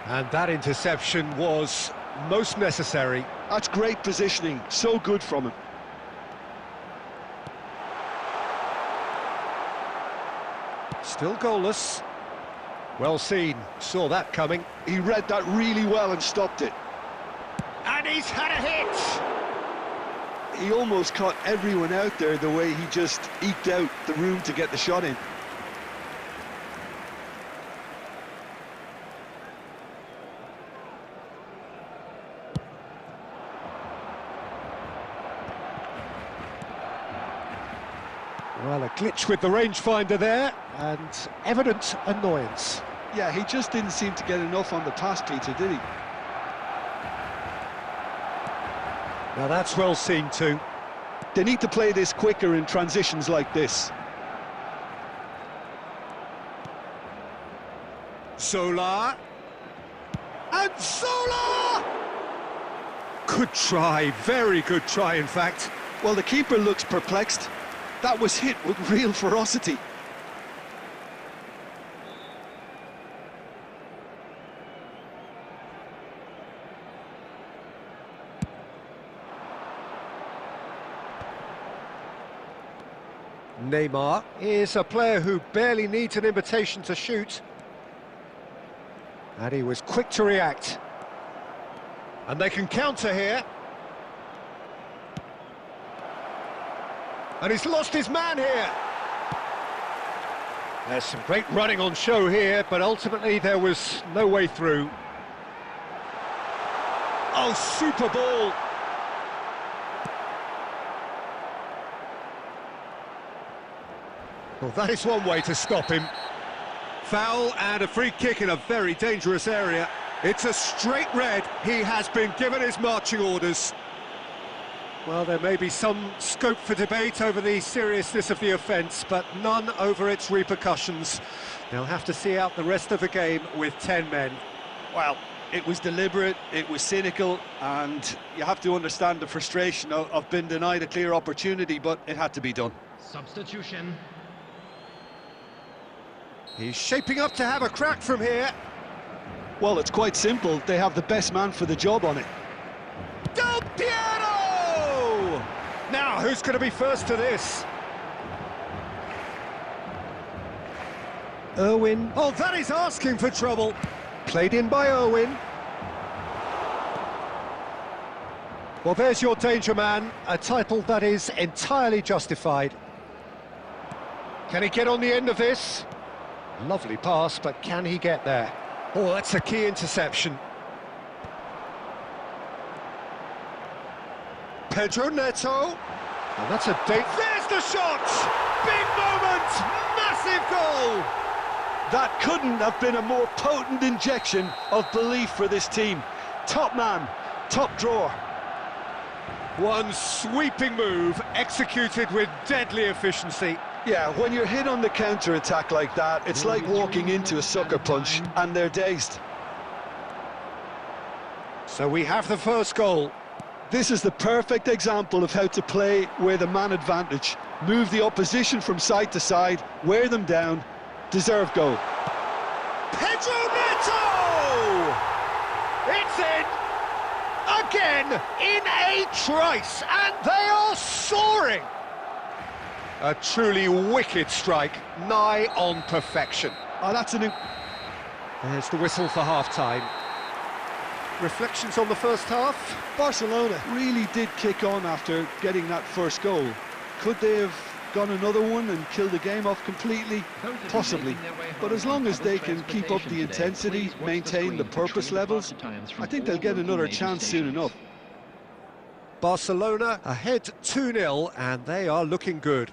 Speaker 1: And that interception was most necessary.
Speaker 2: That's great positioning, so good from him.
Speaker 1: Still goalless. Well seen, saw that coming.
Speaker 2: He read that really well and stopped it.
Speaker 1: And he's had a hit!
Speaker 2: He almost caught everyone out there the way he just eked out the room to get the shot in.
Speaker 1: Well, a glitch with the rangefinder there, and evident annoyance.
Speaker 2: Yeah, he just didn't seem to get enough on the pass, Peter, did he?
Speaker 1: Now that's well seen too.
Speaker 2: They need to play this quicker in transitions like this.
Speaker 1: Solar. And Solar! Good try, very good try in fact.
Speaker 2: Well, the keeper looks perplexed. That was hit with real ferocity.
Speaker 1: Neymar is a player who barely needs an invitation to shoot. And he was quick to react. And they can counter here. And he's lost his man here. There's some great running on show here, but ultimately there was no way through. Oh, super ball. Well, that is one way to stop him. Foul and a free kick in a very dangerous area. It's a straight red. He has been given his marching orders. Well, there may be some scope for debate over the seriousness of the offence, but none over its repercussions. They'll have to see out the rest of the game with 10 men.
Speaker 2: Well, it was deliberate, it was cynical, and you have to understand the frustration of being denied a clear opportunity, but it had to be done.
Speaker 4: Substitution.
Speaker 1: He's shaping up to have a crack from here.
Speaker 2: Well, it's quite simple. They have the best man for the job on it.
Speaker 1: Del Piero! Now, who's going to be first to this? Irwin. Oh, that is asking for trouble. Played in by Irwin. Well, there's your danger man, a title that is entirely justified. Can he get on the end of this? Lovely pass, but can he get there? Oh, that's a key interception. Pedro Neto. And that's a date. There's the shot! Big moment! Massive goal!
Speaker 2: That couldn't have been a more potent injection of belief for this team. Top man, top drawer.
Speaker 1: One sweeping move, executed with deadly efficiency.
Speaker 2: Yeah, when you're hit on the counter-attack like that, it's like walking into a sucker punch, and they're dazed.
Speaker 1: So we have the first goal.
Speaker 2: This is the perfect example of how to play with a man advantage. Move the opposition from side to side, wear them down, deserve goal.
Speaker 1: Pedro Neto! It's in! Again, in a trice, and they are soaring! A truly wicked strike, nigh on perfection.
Speaker 2: Oh, that's an...
Speaker 1: There's the whistle for half-time. Reflections on the first half?
Speaker 2: Barcelona really did kick on after getting that first goal. Could they have gone another one and killed the game off completely? Possibly. But as long as they can keep up the intensity, maintain the purpose levels, I think they'll get another chance soon enough.
Speaker 1: Barcelona ahead 2-0, and they are looking good.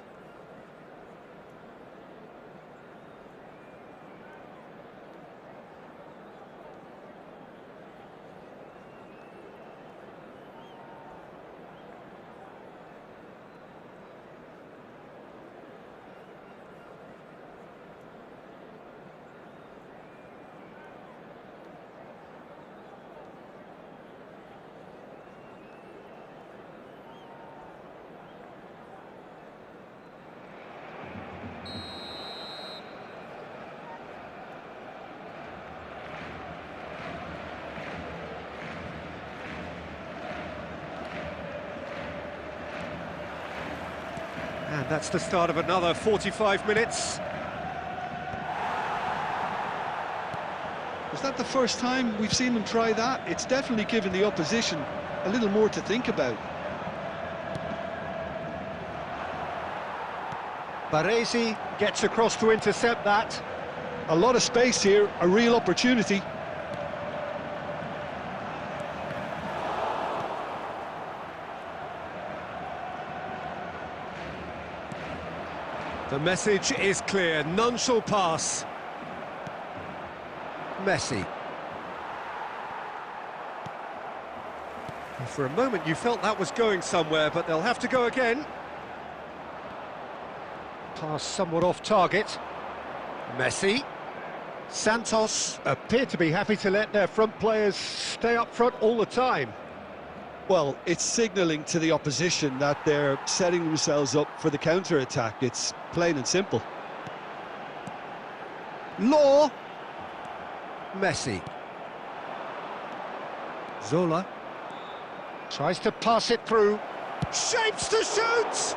Speaker 1: And that's the start of another 45 minutes.
Speaker 2: Is that the first time we've seen them try that? It's definitely given the opposition a little more to think about.
Speaker 1: Baresi gets across to intercept that.
Speaker 2: A lot of space here, a real opportunity.
Speaker 1: The message is clear, none shall pass. Messi. For a moment you felt that was going somewhere, but they'll have to go again. Pass somewhat off target. Messi. Santos appear to be happy to let their front players stay up front all the time.
Speaker 2: Well, it's signalling to the opposition that they're setting themselves up for the counter-attack. It's plain and simple.
Speaker 1: Law. Messi. Zola. Tries to pass it through. Shapes to shoot!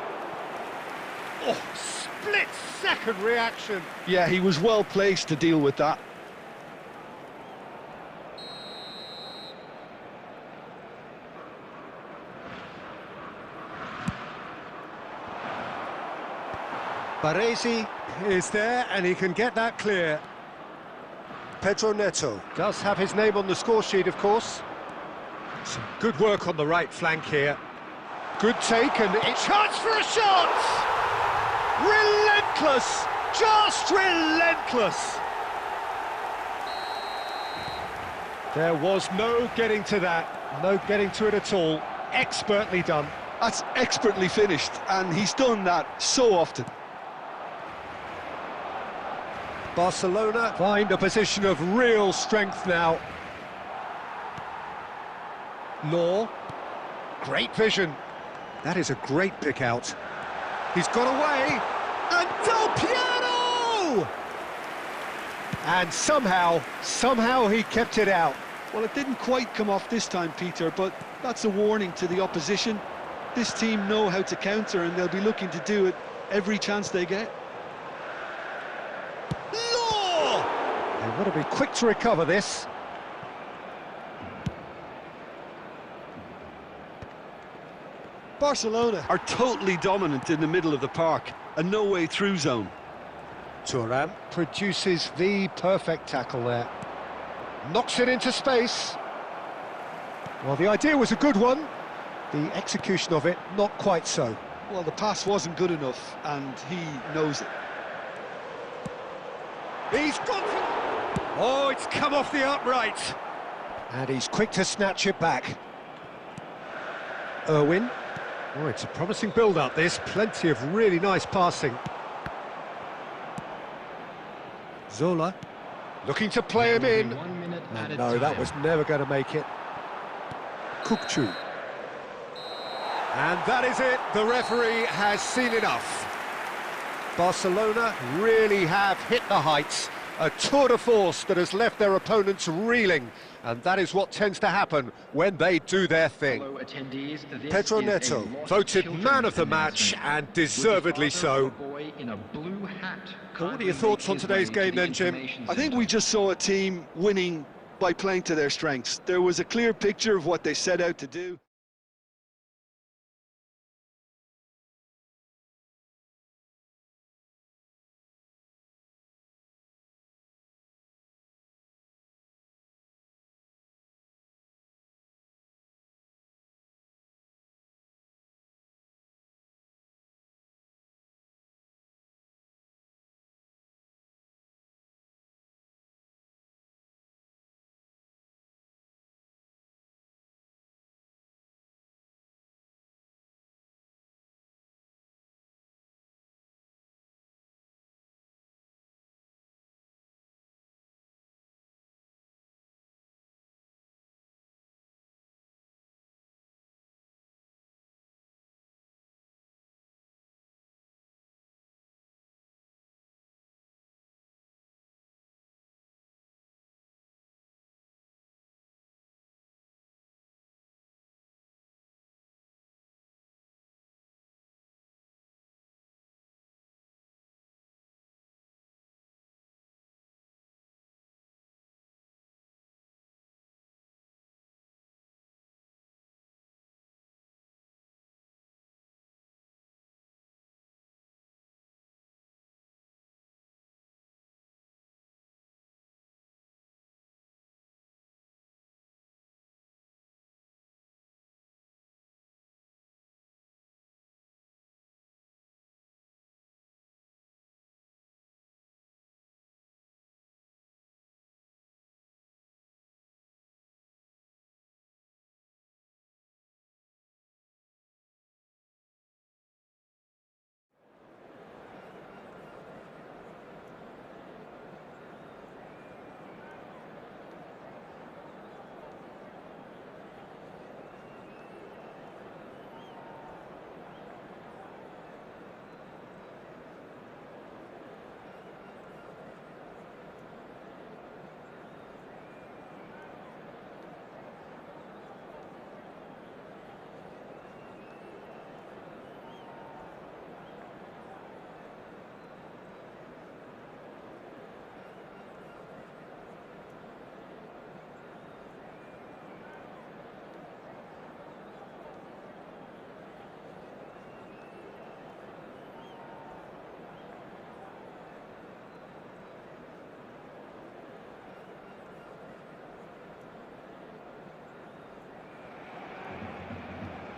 Speaker 1: Oh, split-second reaction.
Speaker 2: Yeah, he was well placed to deal with that.
Speaker 1: Baresi is there, and he can get that clear. Pedro Neto does have his name on the score sheet, of course. Some good work on the right flank here. Good take, and it's chance for a shot! Relentless! Just relentless! There was no getting to that, no getting to it at all. Expertly done.
Speaker 2: That's expertly finished, and he's done that so often.
Speaker 1: Barcelona find a position of real strength now. Law. Great vision. That is a great pick out. He's got away. And Del Piano! And somehow he kept it out.
Speaker 2: Well, it didn't quite come off this time, Peter, but that's a warning to the opposition. This team know how to counter, and they'll be looking to do it every chance they get.
Speaker 1: Law! They've got to be quick to recover this.
Speaker 2: Barcelona are totally dominant in the middle of the park, a no-way through zone.
Speaker 1: Turnip produces the perfect tackle there. Knocks it into space. Well, the idea was a good one. The execution of it, not quite so.
Speaker 2: Well, the pass wasn't good enough, and he knows it.
Speaker 1: He's gone for... Oh, it's come off the upright. And he's quick to snatch it back. Irwin. Oh, it's a promising build-up, this. Plenty of really nice passing. Zola, looking to play him in.
Speaker 4: 1 minute added
Speaker 1: No, that
Speaker 4: time.
Speaker 1: was never going to make it. Kukçu. And that is it. The referee has seen enough. Barcelona really have hit the heights. A tour de force that has left their opponents reeling. And that is what tends to happen when they do their thing.
Speaker 4: Fellow attendees, this
Speaker 1: Pedro
Speaker 4: is a
Speaker 1: Neto,
Speaker 4: lot of
Speaker 1: voted
Speaker 4: children
Speaker 1: man of the match,
Speaker 4: announcement.
Speaker 1: and
Speaker 4: With the
Speaker 1: deservedly
Speaker 4: father of
Speaker 1: so.
Speaker 4: a boy in a blue hat
Speaker 1: So what are your thoughts on today's game then, Jim?
Speaker 2: I think we just saw a team winning by playing to their strengths. There was a clear picture of what they set out to do.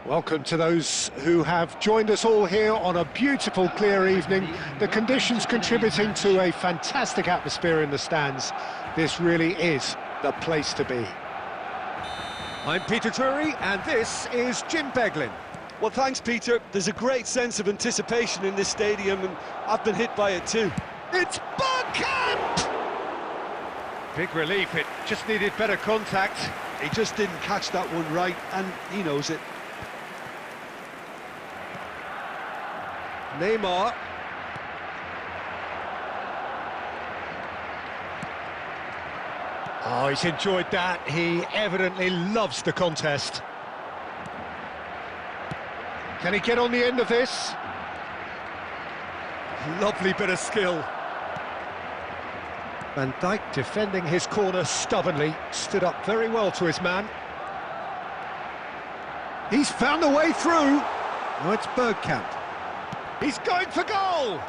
Speaker 1: Welcome to those who have joined us all here on a beautiful, clear evening. The conditions contributing to a fantastic atmosphere in the stands. This really is the place to be. I'm Peter Drury, and this is Jim Beglin.
Speaker 2: Well, thanks, Peter. There's a great sense of anticipation in this stadium, and I've been hit by it too.
Speaker 1: It's Bergkamp! Big relief, it just needed better contact.
Speaker 2: He just didn't catch that one right, and he knows it.
Speaker 1: Neymar. Oh, he's enjoyed that. He evidently loves the contest. Can he get on the end of this? Lovely bit of skill. Van Dijk defending his corner stubbornly, stood up very well to his man. He's found a way through. Oh, it's Bergkamp. He's going for goal!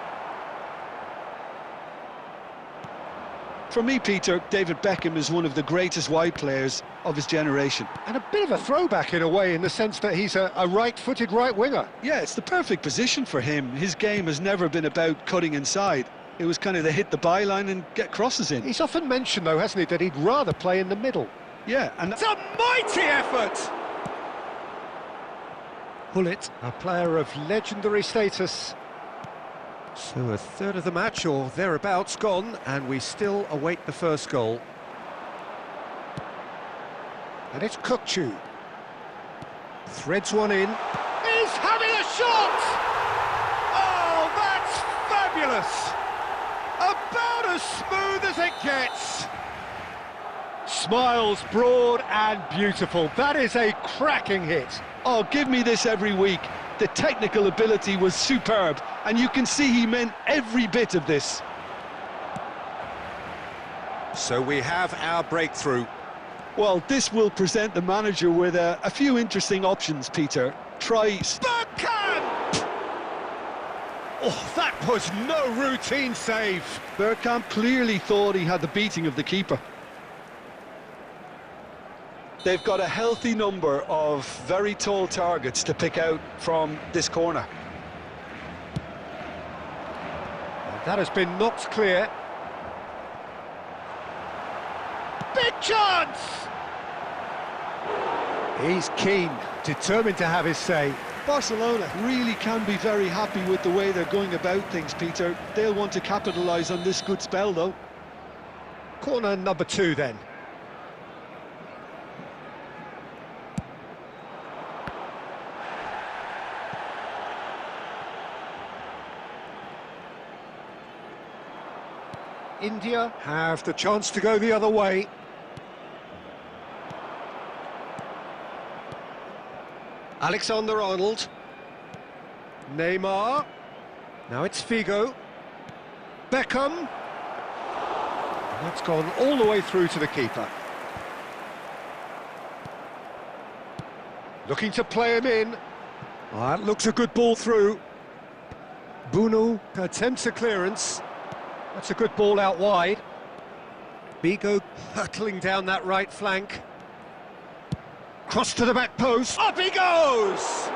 Speaker 2: For me, Peter, David Beckham is one of the greatest wide players of his generation.
Speaker 1: And a bit of a throwback in a way, in the sense that he's a right-footed right winger.
Speaker 2: Yeah, it's the perfect position for him. His game has never been about cutting inside. It was kind of the hit the byline and get crosses in.
Speaker 1: He's often mentioned, though, hasn't he, that he'd rather play in the middle.
Speaker 2: Yeah, and
Speaker 1: It's a mighty effort! Bullet, a player of legendary status. So a third of the match, or thereabouts, gone, and we still await the first goal. And it's Kukçu. Threads one in. He's having a shot! Oh, that's fabulous! About as smooth as it gets. Smiles broad and beautiful. That is a cracking hit.
Speaker 2: oh, give me this every week. The technical ability was superb, and you can see he meant every bit of this.
Speaker 1: So we have our breakthrough.
Speaker 2: Well, this will present the manager with a few interesting options, Peter. Try...
Speaker 1: Bergkamp! Oh, that was no routine save.
Speaker 2: Bergkamp clearly thought he had the beating of the keeper. They've got a healthy number of very tall targets to pick out from this corner.
Speaker 1: That has been knocked clear. Big chance! He's keen, determined to have his say.
Speaker 2: Barcelona really can be very happy with the way they're going about things, Peter. They'll want to capitalise on this good spell, though.
Speaker 1: Corner number 2, then. India have the chance to go the other way. Alexander-Arnold. Neymar. Now it's Figo. Beckham. That's gone all the way through to the keeper. Looking to play him in. Oh, that looks a good ball through. Bunu attempts a clearance. That's a good ball out wide. Figo hurtling down that right flank. Cross to the back post. Up he goes!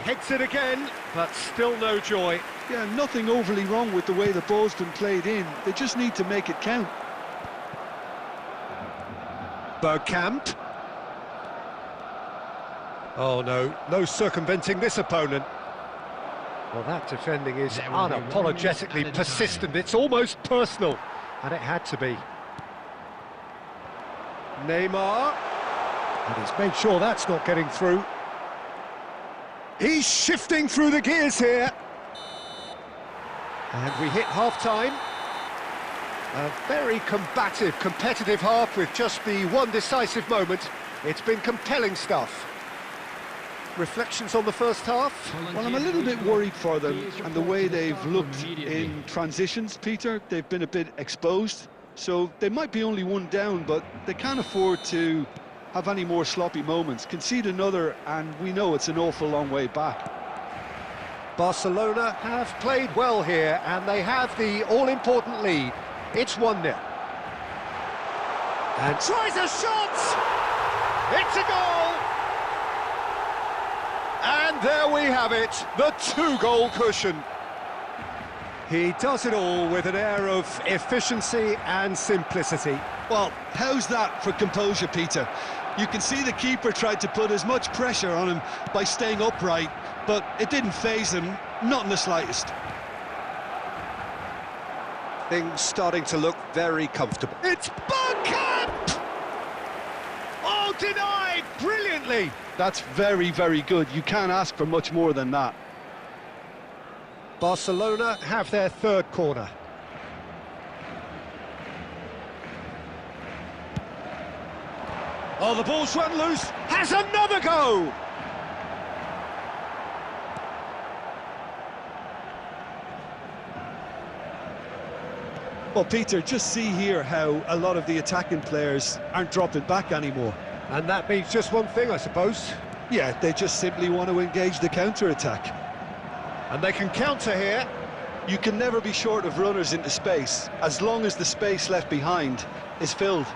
Speaker 1: Heads it again, but still no joy.
Speaker 2: Yeah, nothing overly wrong with the way the ball's been played in. They just need to make it count.
Speaker 1: Bergkamp. Oh no, no circumventing this opponent. Well, that defending is unapologetically persistent. It's almost personal, and it had to be. Neymar. And he's made sure that's not getting through. He's shifting through the gears here. And we hit half-time. A very combative, competitive half with just the one decisive moment. It's been compelling stuff. Reflections on the first half?
Speaker 2: Well, I'm a little bit worried for them and the way they've looked in transitions, Peter. They've been a bit exposed, so they might be only one down, but they can't afford to have any more sloppy moments. Concede another, and we know it's an awful long way back.
Speaker 1: Barcelona have played well here, and they have the all-important lead. It's 1-0. And tries a shot! It's a goal! And there we have it, the 2-goal cushion. He does it all with an air of efficiency and simplicity.
Speaker 2: Well, how's that for composure, Peter? You can see the keeper tried to put as much pressure on him by staying upright, but it didn't faze him, not in the slightest.
Speaker 1: Things starting to look very comfortable. It's Bergkamp! Oh, denied brilliantly!
Speaker 2: That's very, very good. You can't ask for much more than that.
Speaker 1: Barcelona have their third corner. Oh, the ball's run loose. Has another go!
Speaker 2: Well, Peter, just see here how a lot of the attacking players aren't dropping back anymore.
Speaker 1: And that means just one thing, I suppose.
Speaker 2: Yeah, they just simply want to engage the counter-attack.
Speaker 1: And they can counter here.
Speaker 2: You can never be short of runners into space, as long as the space left behind is filled.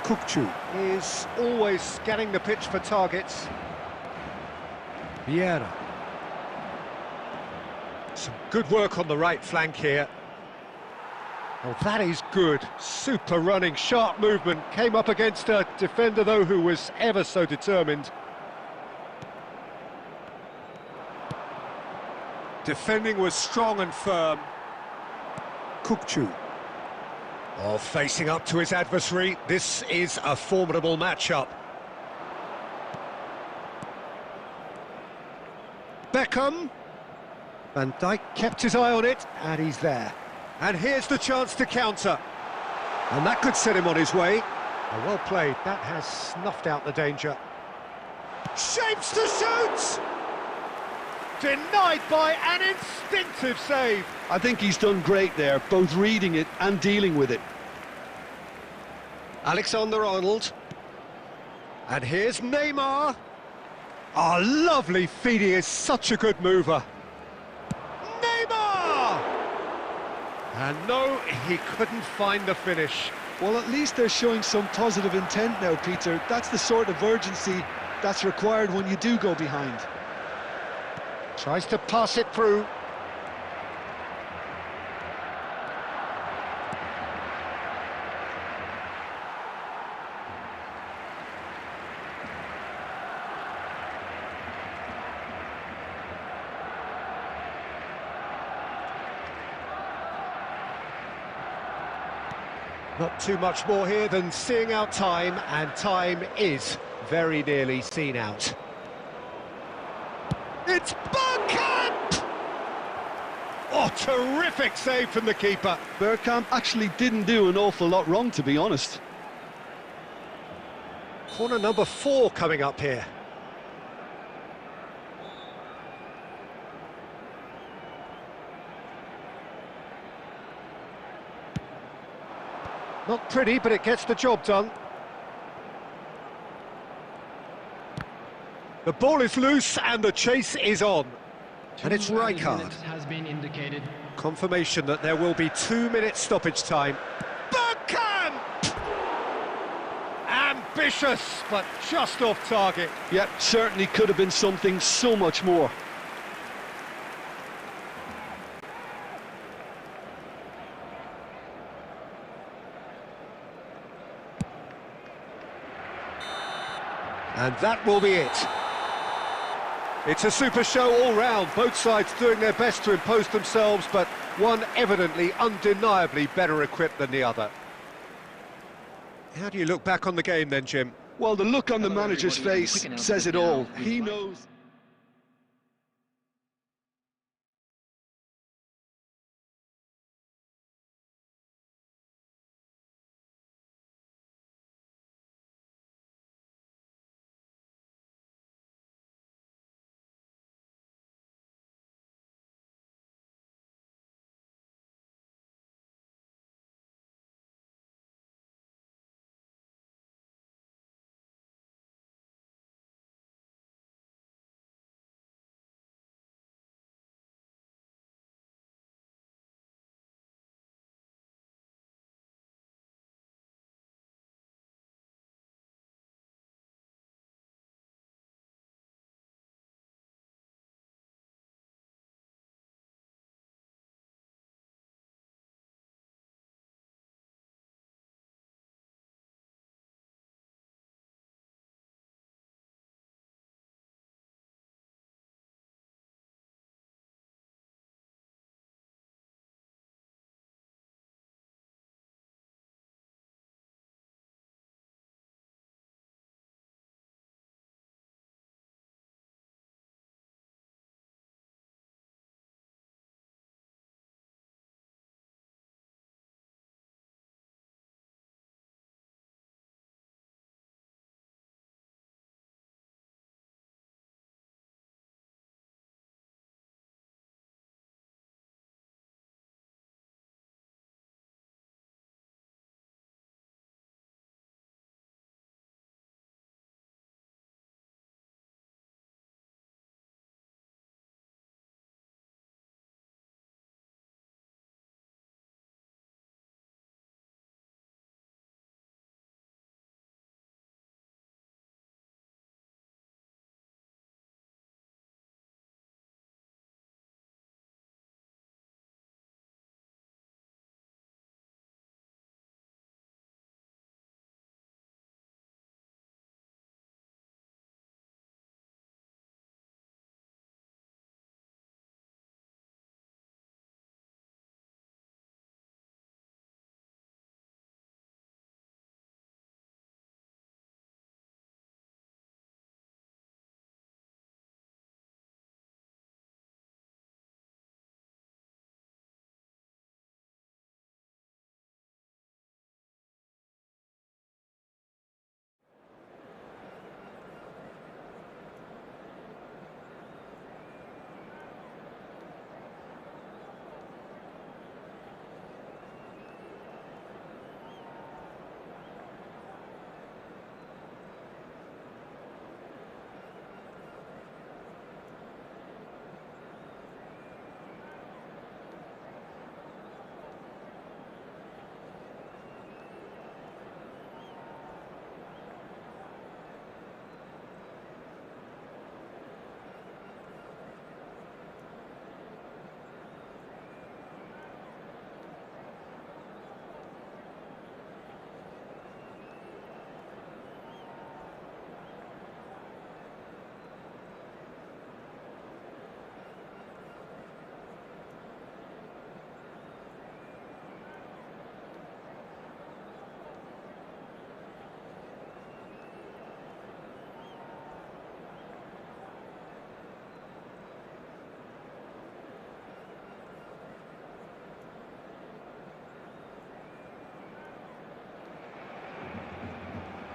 Speaker 1: Kukcu is always scanning the pitch for targets. Vieira. Some good work on the right flank here. Oh, that is good. Super running, sharp movement. Came up against a defender, though, who was ever so determined. Defending was strong and firm. Kukcu. Oh, facing up to his adversary. This is a formidable matchup. Beckham. Van Dijk kept his eye on it, and he's there. And here's the chance to counter. And that could set him on his way. Oh, well played. That has snuffed out the danger. Shapes to shoot! Denied by an instinctive save.
Speaker 2: I think he's done great there, both reading it and dealing with it.
Speaker 1: Alexander-Arnold. And here's Neymar. Oh, lovely feed. He is such a good mover. Neymar! And no, he couldn't find the finish.
Speaker 2: Well, at least they're showing some positive intent now, Peter. That's the sort of urgency that's required when you do go behind.
Speaker 1: Tries to pass it through. Not too much more here than seeing out time, and time is very nearly seen out. It's Bergkamp! Oh, terrific save from the keeper.
Speaker 2: Bergkamp actually didn't do an awful lot wrong, to be honest.
Speaker 1: Corner number 4 coming up here. Not pretty, but it gets the job done. The ball is loose and the chase is on. And it's Rijkaard.
Speaker 4: Has been indicated.
Speaker 1: Confirmation that there will be 2 minutes stoppage time. Bergkamp! Ambitious, but just off target.
Speaker 2: Yep, certainly could have been something so much more.
Speaker 1: And that will be it. It's a super show all round, both sides doing their best to impose themselves, but one evidently, undeniably better equipped than the other. How do you look back on the game then, Jim?
Speaker 2: Well, the look on the manager's face says it all. He knows.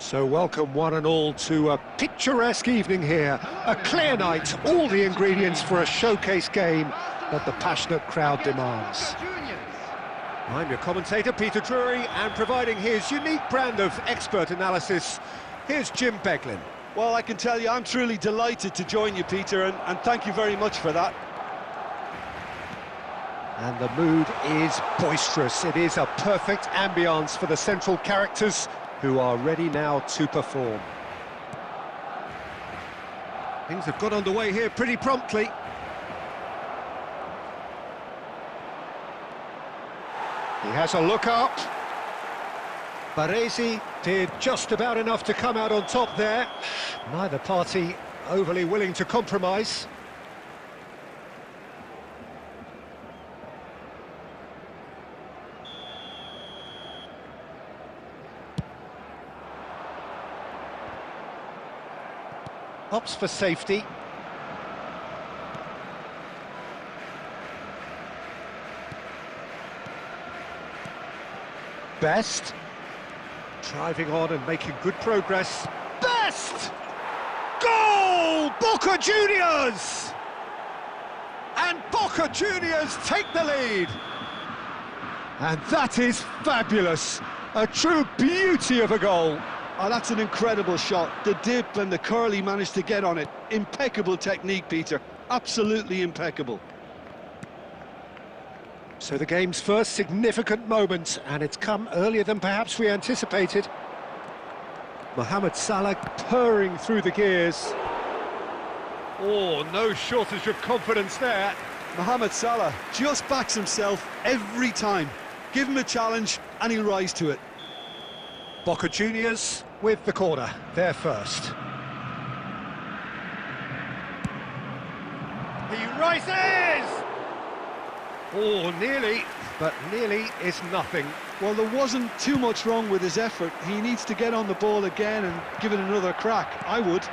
Speaker 1: So welcome one and all to a picturesque evening here. A clear night, all the ingredients for a showcase game that the passionate crowd demands. I'm your commentator, Peter Drury, and providing his unique brand of expert analysis, here's Jim Beglin.
Speaker 2: Well, I can tell you I'm truly delighted to join you, Peter, and thank you very much for that.
Speaker 1: And the mood is boisterous. It is a perfect ambience for the central characters who are ready now to perform. Things have got underway here pretty promptly. He has a look up. Baresi did just about enough to come out on top there. Neither party overly willing to compromise. Opts for safety. Best. Driving on and making good progress. Best! Goal! Boca Juniors! And Boca Juniors take the lead. And that is fabulous. A true beauty of a goal.
Speaker 2: Oh, that's an incredible shot. The dip and the curl he managed to get on it. Impeccable technique, Peter. Absolutely impeccable.
Speaker 1: So the game's first significant moment, and it's come earlier than perhaps we anticipated. Mohamed Salah purring through the gears. Oh, no shortage of confidence there.
Speaker 2: Mohamed Salah just backs himself every time. Give him a challenge and he'll rise to it.
Speaker 1: Boca Juniors with the corner, they're first. He rises! Oh, nearly, but nearly is nothing.
Speaker 2: Well, there wasn't too much wrong with his effort. He needs to get on the ball again and give it another crack. I would.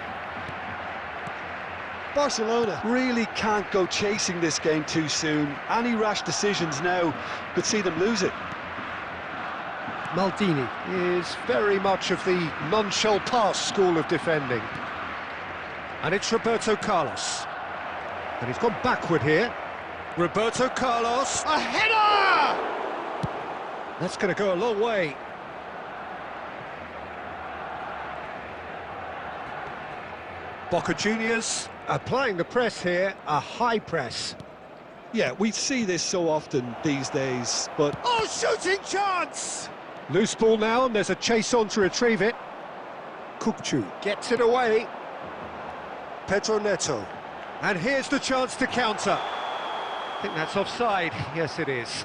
Speaker 2: Barcelona really can't go chasing this game too soon. Any rash decisions now could see them lose it.
Speaker 1: Maldini is very much of the non-shell pass school of defending. And it's Roberto Carlos. And he's gone backward here. Roberto Carlos, a header! That's going to go a long way. Boca Juniors applying the press here, a high press.
Speaker 2: Yeah, we see this so often these days, but...
Speaker 1: Oh, shooting chance! Loose ball now, and there's a chase on to retrieve it. Kukcu gets it away. Pedro Neto. And here's the chance to counter. I think that's offside. Yes, it is.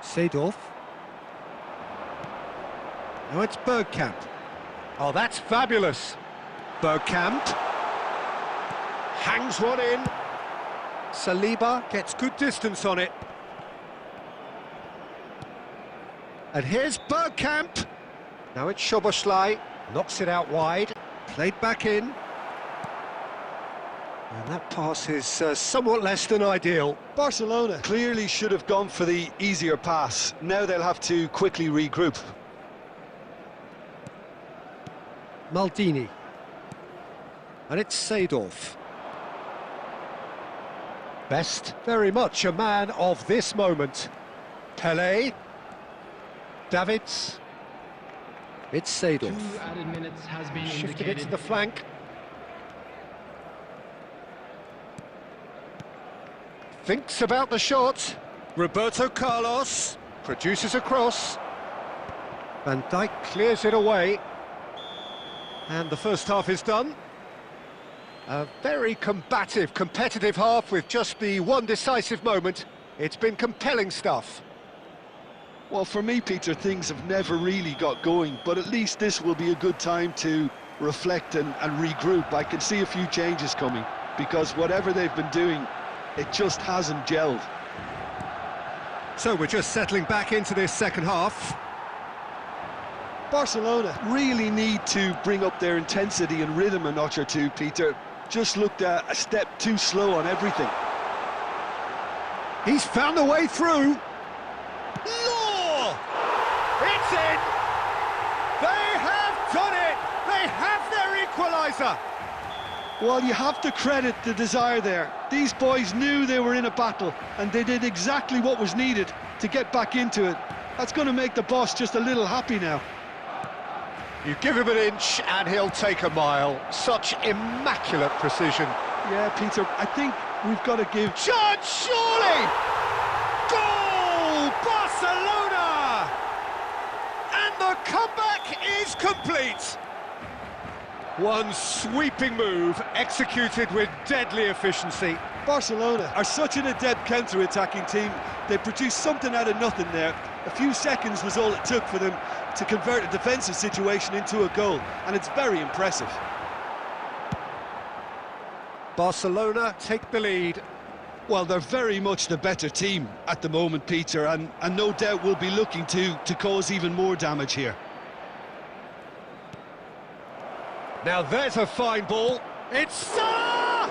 Speaker 1: Seedorf. Now it's Bergkamp. Oh, that's fabulous. Bergkamp. Hangs one in. Saliba gets good distance on it. And here's Bergkamp. Now it's Szoboszlai. Knocks it out wide. Played back in. And that pass is somewhat less than ideal.
Speaker 2: Barcelona clearly should have gone for the easier pass. Now they'll have to quickly regroup.
Speaker 1: Maldini. And it's Seedorf. Best, very much a man of this moment. Pelé. Davids. It's Seedorf.
Speaker 4: 2 added minutes has been
Speaker 1: Shifted
Speaker 4: indicated.
Speaker 1: it to the flank. Thinks about the shot. Roberto Carlos produces a cross. Van Dijk clears it away. And the first half is done. A very combative, competitive half with just the one decisive moment. It's been compelling stuff.
Speaker 2: Well, for me, Peter, things have never really got going, but at least this will be a good time to reflect and regroup. I can see a few changes coming, because whatever they've been doing, it just hasn't gelled.
Speaker 1: So we're just settling back into this second half.
Speaker 2: Barcelona really need to bring up their intensity and rhythm a notch or two, Peter. Just looked a step too slow on everything.
Speaker 1: He's found a way through. Law! It's in! They have done it! They have their equaliser!
Speaker 2: Well, you have to credit the desire there. These boys knew they were in a battle, and they did exactly what was needed to get back into it. That's going to make the boss just a little happy now.
Speaker 1: You give him an inch and he'll take a mile. Such immaculate precision.
Speaker 2: Yeah, Peter, I think we've got to give...
Speaker 1: Shot, surely! Goal! Barcelona! And the comeback is complete. One sweeping move, executed with deadly efficiency.
Speaker 2: Barcelona are such an adept counter-attacking team. They produced something out of nothing there. A few seconds was all it took for them to convert a defensive situation into a goal, and it's very impressive.
Speaker 1: Barcelona take the lead.
Speaker 2: Well, they're very much the better team at the moment, Peter, and no doubt will be looking to cause even more damage here.
Speaker 1: Now there's a fine ball. It's Salah!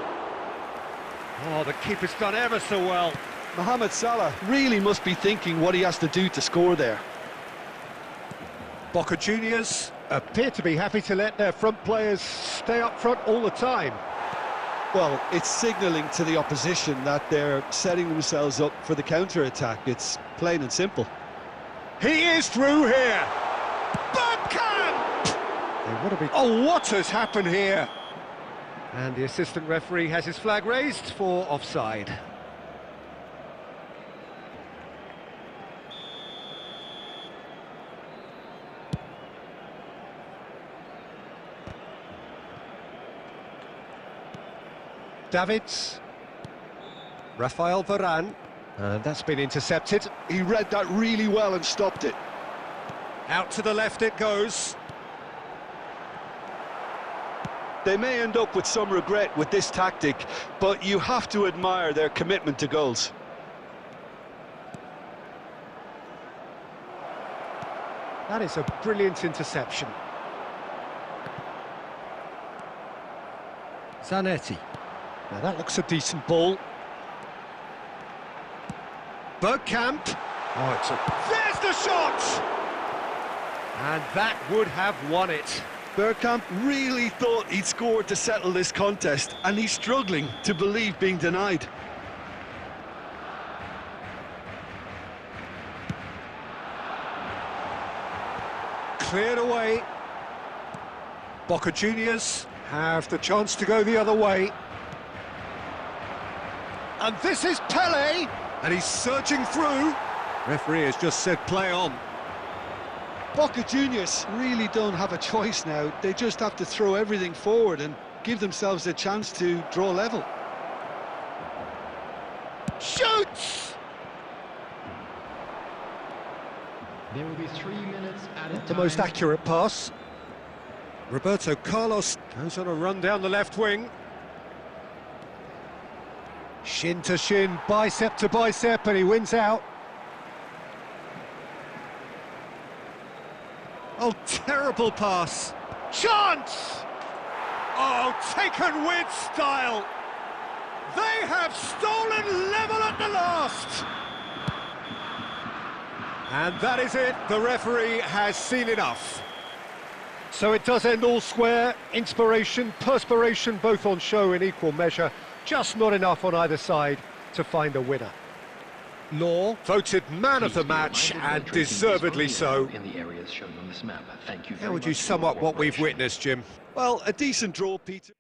Speaker 1: Oh, the keeper's done ever so well.
Speaker 2: Mohamed Salah really must be thinking what he has to do to score there.
Speaker 1: Boca Juniors appear to be happy to let their front players stay up front all the time.
Speaker 2: Well, it's signalling to the opposition that they're setting themselves up for the counter-attack. It's plain and simple.
Speaker 1: He is through here. Bergkamp! Oh, what has happened here? And the assistant referee has his flag raised for offside. Davids. Rafael Varane. And that's been intercepted.
Speaker 2: He read that really well and stopped it.
Speaker 1: Out to the left it goes.
Speaker 2: They may end up with some regret with this tactic, but you have to admire their commitment to goals.
Speaker 1: That is a brilliant interception. Zanetti. Now that looks a decent ball. Bergkamp. Oh, there's the shot! And that would have won it.
Speaker 2: Bergkamp really thought he'd scored to settle this contest, and he's struggling to believe being denied.
Speaker 1: Cleared away. Boca Juniors have the chance to go the other way. And this is Pele, and he's surging through. Referee has just said play on.
Speaker 2: Boca Juniors really don't have a choice now. They just have to throw everything forward and give themselves a chance to draw level.
Speaker 1: Shoots!
Speaker 4: There will be 3 minutes at a time.
Speaker 1: The most accurate pass. Roberto Carlos goes on a run down the left wing. Shin to shin, bicep to bicep, and he wins out. Oh, terrible pass. Chance! Oh, taken with style. They have stolen level at the last. And that is it. The referee has seen enough. So it does end all square. Inspiration, perspiration, both on show in equal measure. Just not enough on either side to find a winner. Law voted man of the match, and deservedly so.
Speaker 4: In the areas shown on this map. Thank you very
Speaker 1: How would you
Speaker 4: much
Speaker 1: sum
Speaker 4: for your
Speaker 1: up what we've
Speaker 4: cooperation.
Speaker 1: witnessed, Jim?
Speaker 2: Well, a decent draw, Peter.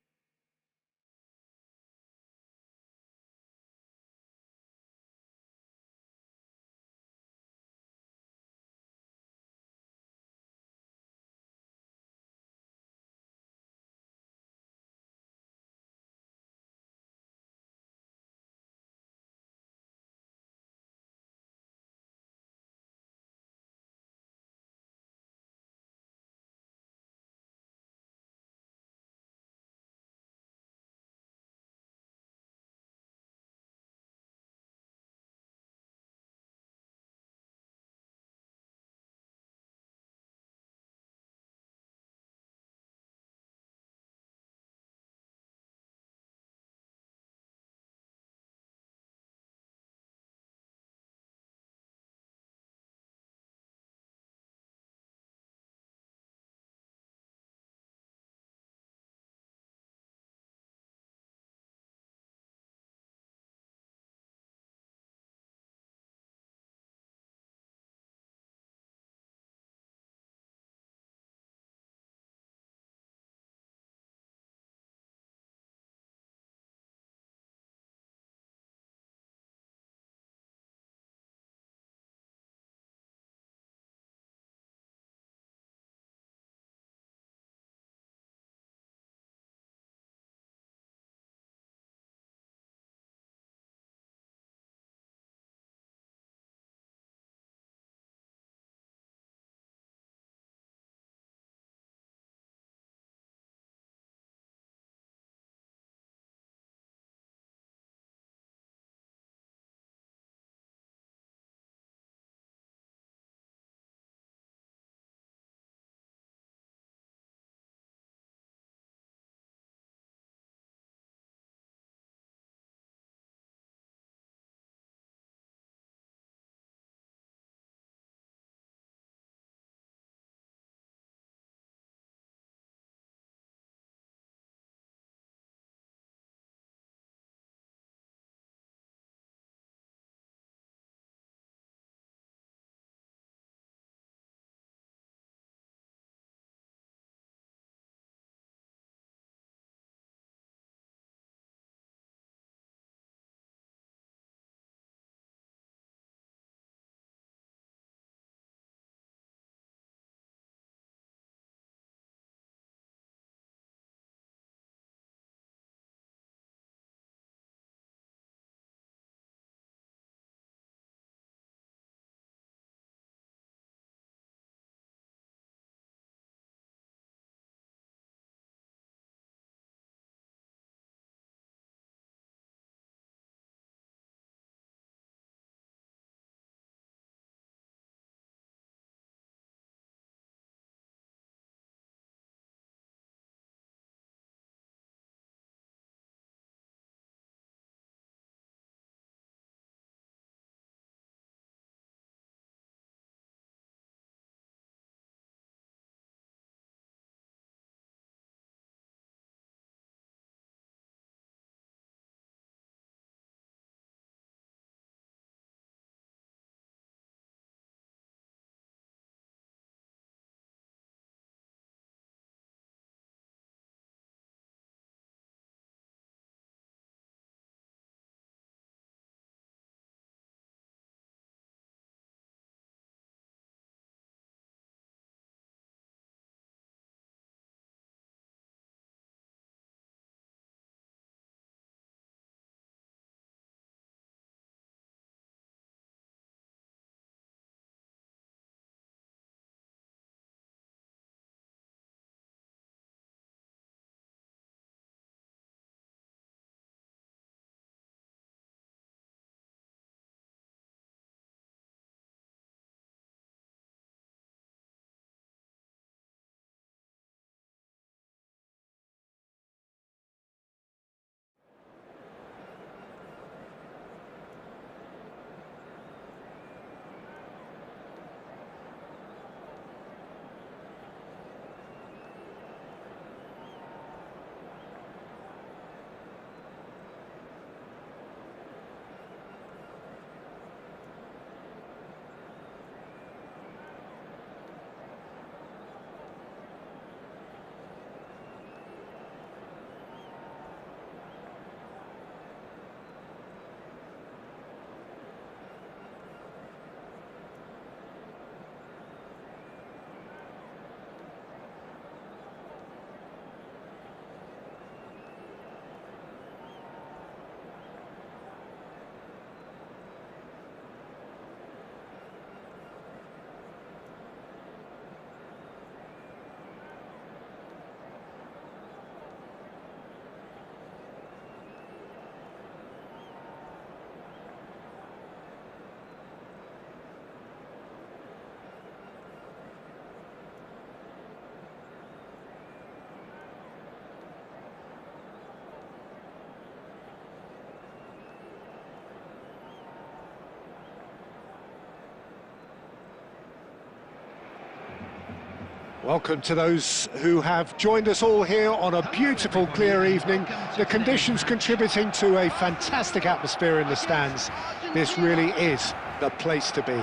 Speaker 1: Welcome to those who have joined us all here on a beautiful, clear evening. The conditions contributing to a fantastic atmosphere in the stands. This really is the place to be.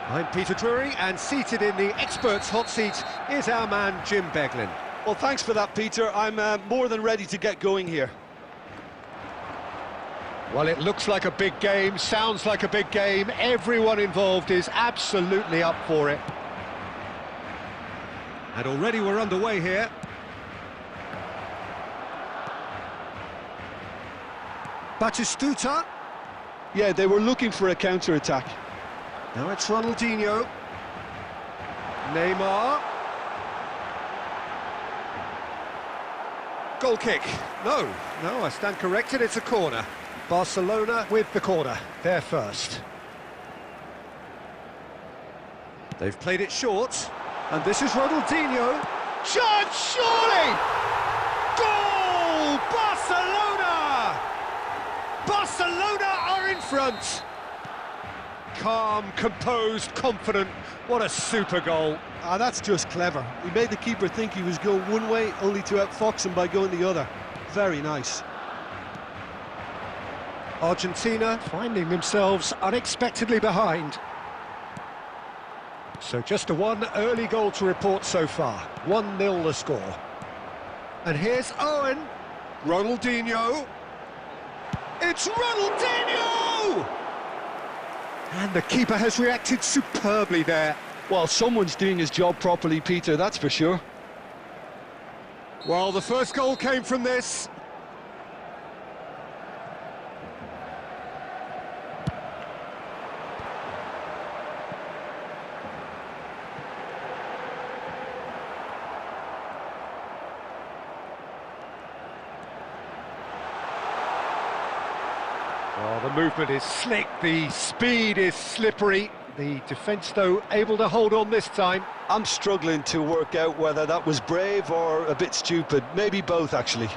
Speaker 1: I'm Peter Drury, and seated in the experts' hot seat is our man Jim Beglin.
Speaker 2: Well, thanks for that, Peter. I'm more than ready to get going here.
Speaker 1: Well, it looks like a big game, sounds like a big game. Everyone involved is absolutely up for it. And already we're underway here. Batistuta.
Speaker 2: Yeah, they were looking for a counter-attack.
Speaker 1: Now it's Ronaldinho. Neymar. Goal kick. No, I stand corrected, it's a corner. Barcelona with the corner, they're first. They've played it short, and this is Ronaldinho. Chance, surely! Goal! Barcelona! Barcelona are in front. Calm, composed, confident. What a super goal.
Speaker 2: That's just clever. He made the keeper think he was going one way, only to outfox him by going the other. Very nice.
Speaker 1: Argentina finding themselves unexpectedly behind. So just a one early goal to report so far. 1-0 the score. And here's Owen. Ronaldinho. It's Ronaldinho! And the keeper has reacted superbly there.
Speaker 2: Well, someone's doing his job properly, Peter, that's for sure.
Speaker 1: Well, the first goal came from this. Well, the movement is slick, the speed is slippery. The defence, though, able to hold on this time.
Speaker 2: I'm struggling to work out whether that was brave or a bit stupid. Maybe both, actually.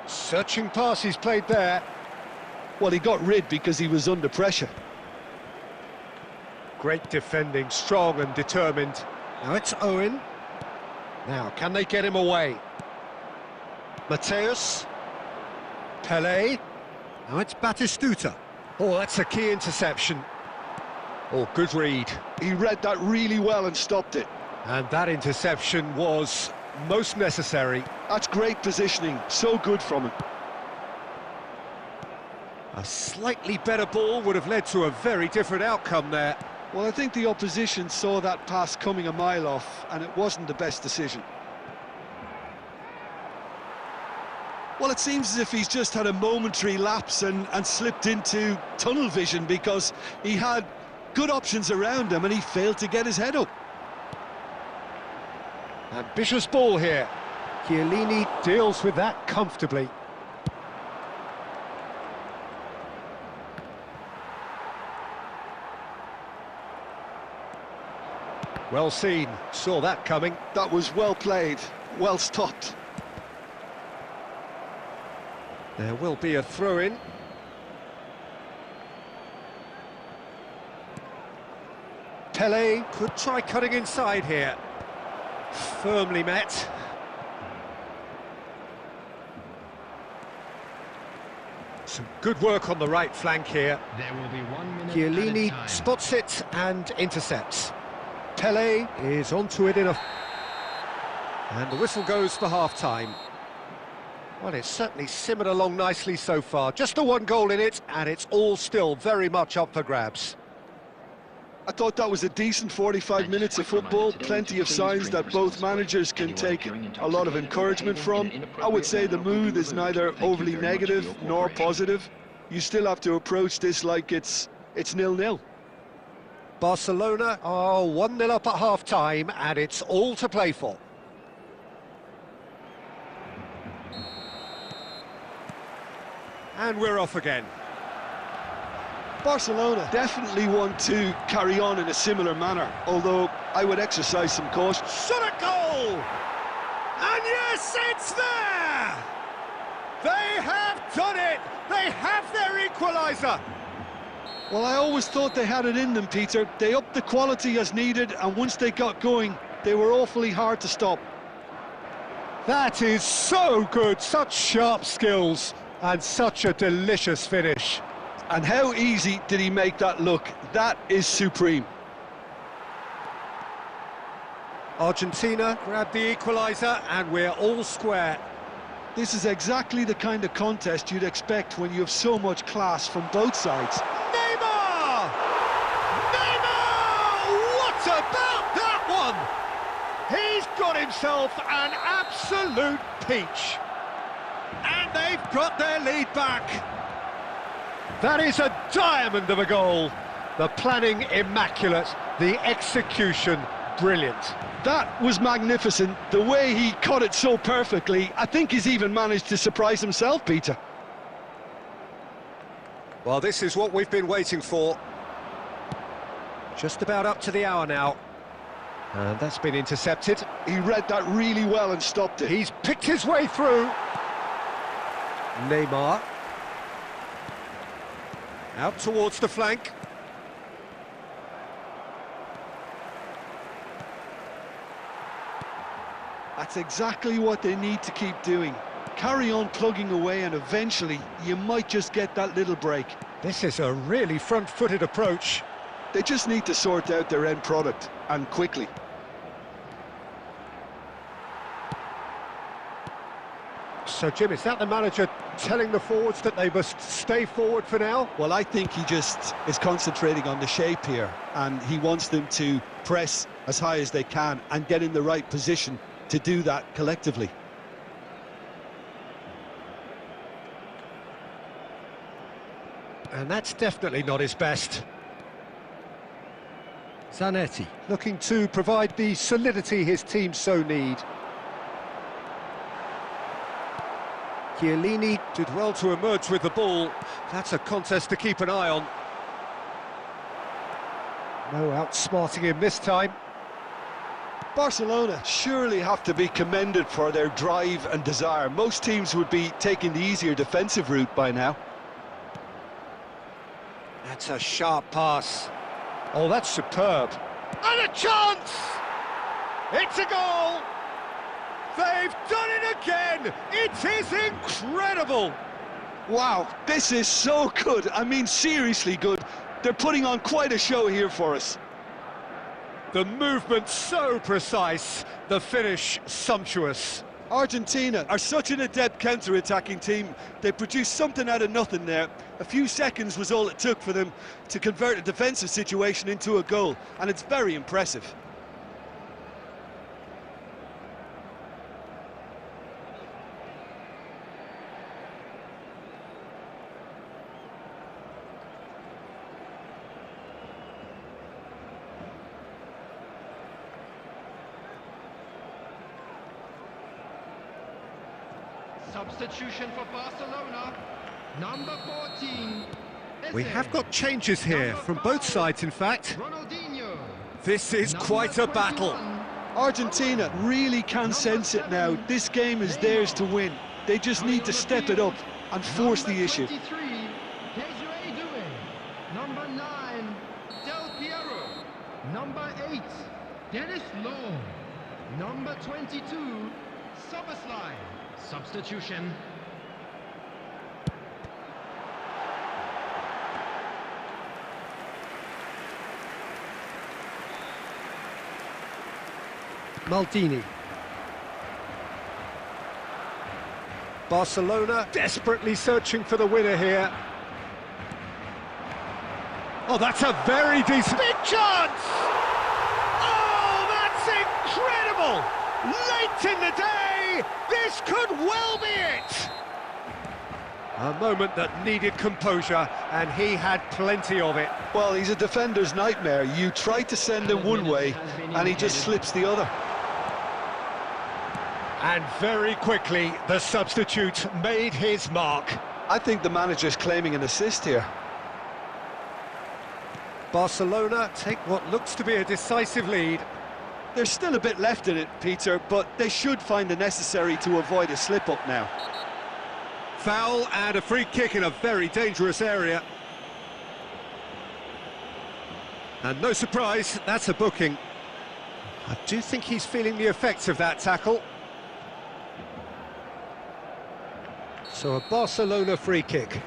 Speaker 1: Searching pass he's played there.
Speaker 2: Well, he got rid because he was under pressure.
Speaker 1: Great defending, strong and determined. Now it's Owen. Now, can they get him away? Mateus. Pelé. Now it's Batistuta. Oh, that's a key interception. Oh, good read.
Speaker 2: He read that really well and stopped it.
Speaker 1: And that interception was most necessary.
Speaker 2: That's great positioning, so good from him.
Speaker 1: A slightly better ball would have led to a very different outcome there.
Speaker 2: Well, I think the opposition saw that pass coming a mile off, and it wasn't the best decision. Well, it seems as if he's just had a momentary lapse and slipped into tunnel vision, because he had good options around him and he failed to get his head up.
Speaker 1: Ambitious ball here. Chiellini deals with that comfortably. Well seen, saw that coming.
Speaker 2: That was well played, well stopped.
Speaker 1: There will be a throw-in. Pelé could try cutting inside here. Firmly met. Some good work on the right flank here.
Speaker 4: There will be 1 minute
Speaker 1: Chiellini
Speaker 4: added time.
Speaker 1: spots it and intercepts. Pelé is onto it in a... And the whistle goes for half-time. Well, it's certainly simmered along nicely so far. Just the one goal in it, and it's all still very much up for grabs.
Speaker 2: I thought that was a decent 45 minutes of football, plenty of signs that both managers can take a lot of encouragement from. I would say the mood is neither overly negative nor positive. You still have to approach this like it's 0-0.
Speaker 1: Barcelona are 1-0 up at half-time, and it's all to play for. And we're off again.
Speaker 2: Barcelona definitely want to carry on in a similar manner, although I would exercise some caution.
Speaker 1: Shot at goal! And yes, it's there! They have done it! They have their equaliser!
Speaker 2: Well, I always thought they had it in them, Peter. They upped the quality as needed, and once they got going, they were awfully hard to stop.
Speaker 1: That is so good, such sharp skills, and such a delicious finish.
Speaker 2: And how easy did he make that look? That is supreme.
Speaker 1: Argentina grabbed the equaliser, and we're all square.
Speaker 2: This is exactly the kind of contest you'd expect when you have so much class from both sides.
Speaker 1: Neymar! Neymar! What about that one? He's got himself an absolute peach. And they've got their lead back. That is a diamond of a goal. The planning immaculate, the execution brilliant.
Speaker 2: That was magnificent. The way he cut it so perfectly, I think he's even managed to surprise himself, Peter.
Speaker 1: Well, this is what we've been waiting for. Just about up to the hour now. And that's been intercepted.
Speaker 2: He read that really well and stopped it.
Speaker 1: He's picked his way through. Neymar. Out towards the flank.
Speaker 2: That's exactly what they need to keep doing. Carry on plugging away, and eventually you might just get that little break.
Speaker 1: This is a really front-footed approach.
Speaker 2: They just need to sort out their end product, and quickly.
Speaker 1: So, Jim, is that the manager telling the forwards that they must stay forward for now?
Speaker 2: Well, I think he just is concentrating on the shape here, and he wants them to press as high as they can and get in the right position to do that collectively.
Speaker 1: And that's definitely not his best. Zanetti looking to provide the solidity his team so need. Chiellini did well to emerge with the ball. That's a contest to keep an eye on. No outsmarting him this time.
Speaker 2: Barcelona surely have to be commended for their drive and desire. Most teams would be taking the easier defensive route by now.
Speaker 1: That's a sharp pass. Oh, that's superb. And a chance! It's a goal! They've done it again! It is incredible!
Speaker 2: Wow, this is so good. I mean, seriously good. They're putting on quite a show here for us.
Speaker 1: The movement so precise, the finish sumptuous.
Speaker 2: Argentina are such an adept counter-attacking team. They produced something out of nothing there. A few seconds was all it took for them to convert a defensive situation into a goal, and it's very impressive.
Speaker 4: Substitution for Barcelona, number 14.
Speaker 1: We have got changes here, from both sides in fact.
Speaker 4: Ronaldinho.
Speaker 1: This is quite a battle.
Speaker 2: Argentina really can sense it now. This game is theirs to win. They just need to step it up and force the issue.
Speaker 4: Number 9, Del Piero. Number 8, Dennis Law. Number 22, Soboslai. Substitution.
Speaker 1: Maldini. Barcelona desperately searching for the winner here. Oh, that's a very decent... Big chance! Oh, that's incredible! Late in the day, this could well be it! A moment that needed composure, and he had plenty of it.
Speaker 2: Well, he's a defender's nightmare. You try to send him one way, and he just slips the other.
Speaker 1: And very quickly, the substitute made his mark.
Speaker 2: I think the manager's claiming an assist here.
Speaker 1: Barcelona take what looks to be a decisive lead.
Speaker 2: There's still a bit left in it, Peter, but they should find the necessary to avoid a slip-up now.
Speaker 1: Foul and a free kick in a very dangerous area. And no surprise, that's a booking. I do think he's feeling the effects of that tackle. So a Barcelona free kick.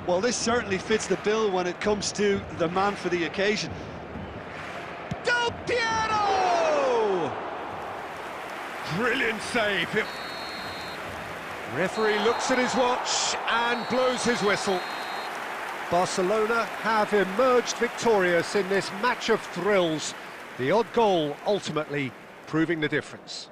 Speaker 2: Well, this certainly fits the bill when it comes to the man for the occasion.
Speaker 1: Del Piero! Brilliant save. Referee looks at his watch and blows his whistle. Barcelona have emerged victorious in this match of thrills. The odd goal ultimately proving the difference.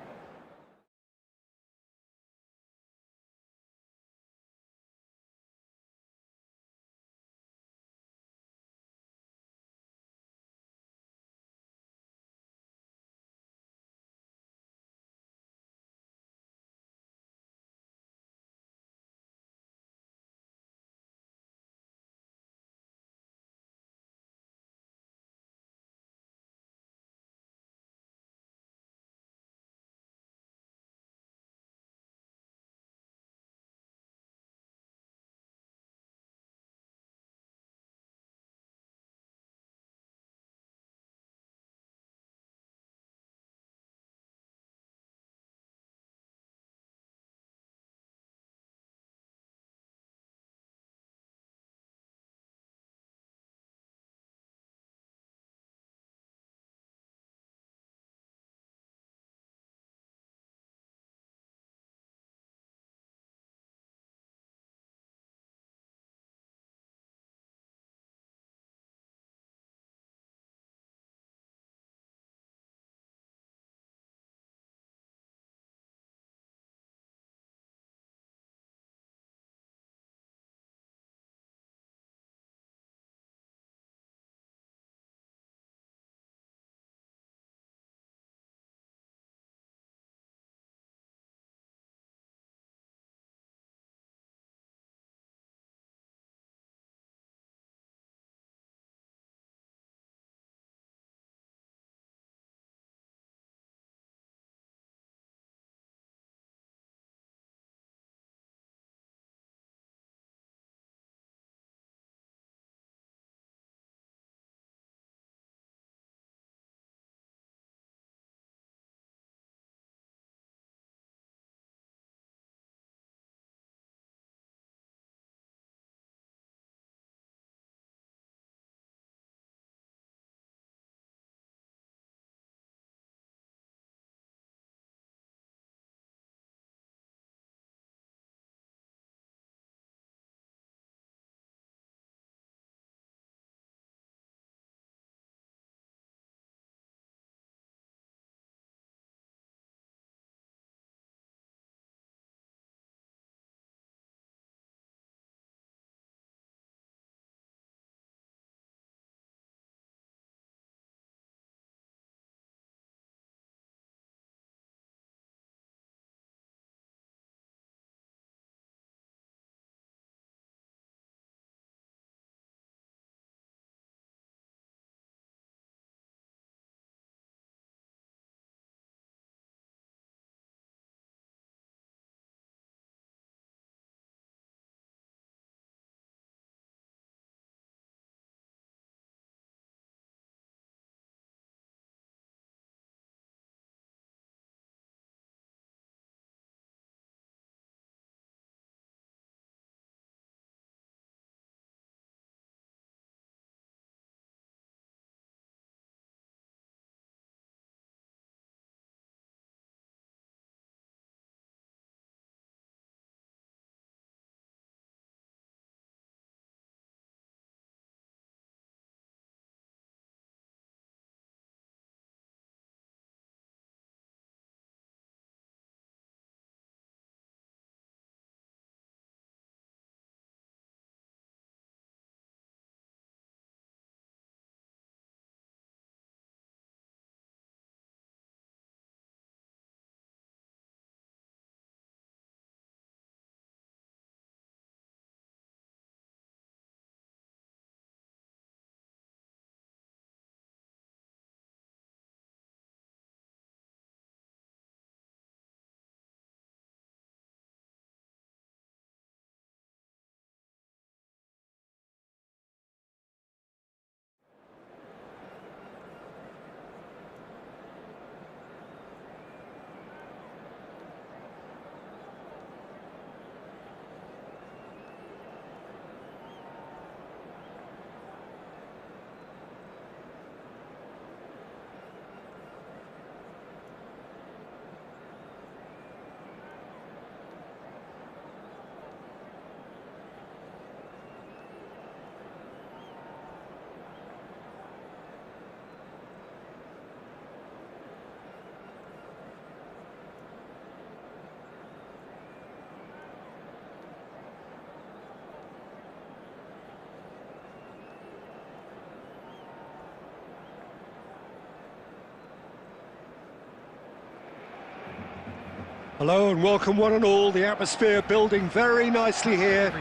Speaker 1: Hello and welcome one and all. The atmosphere building very nicely here.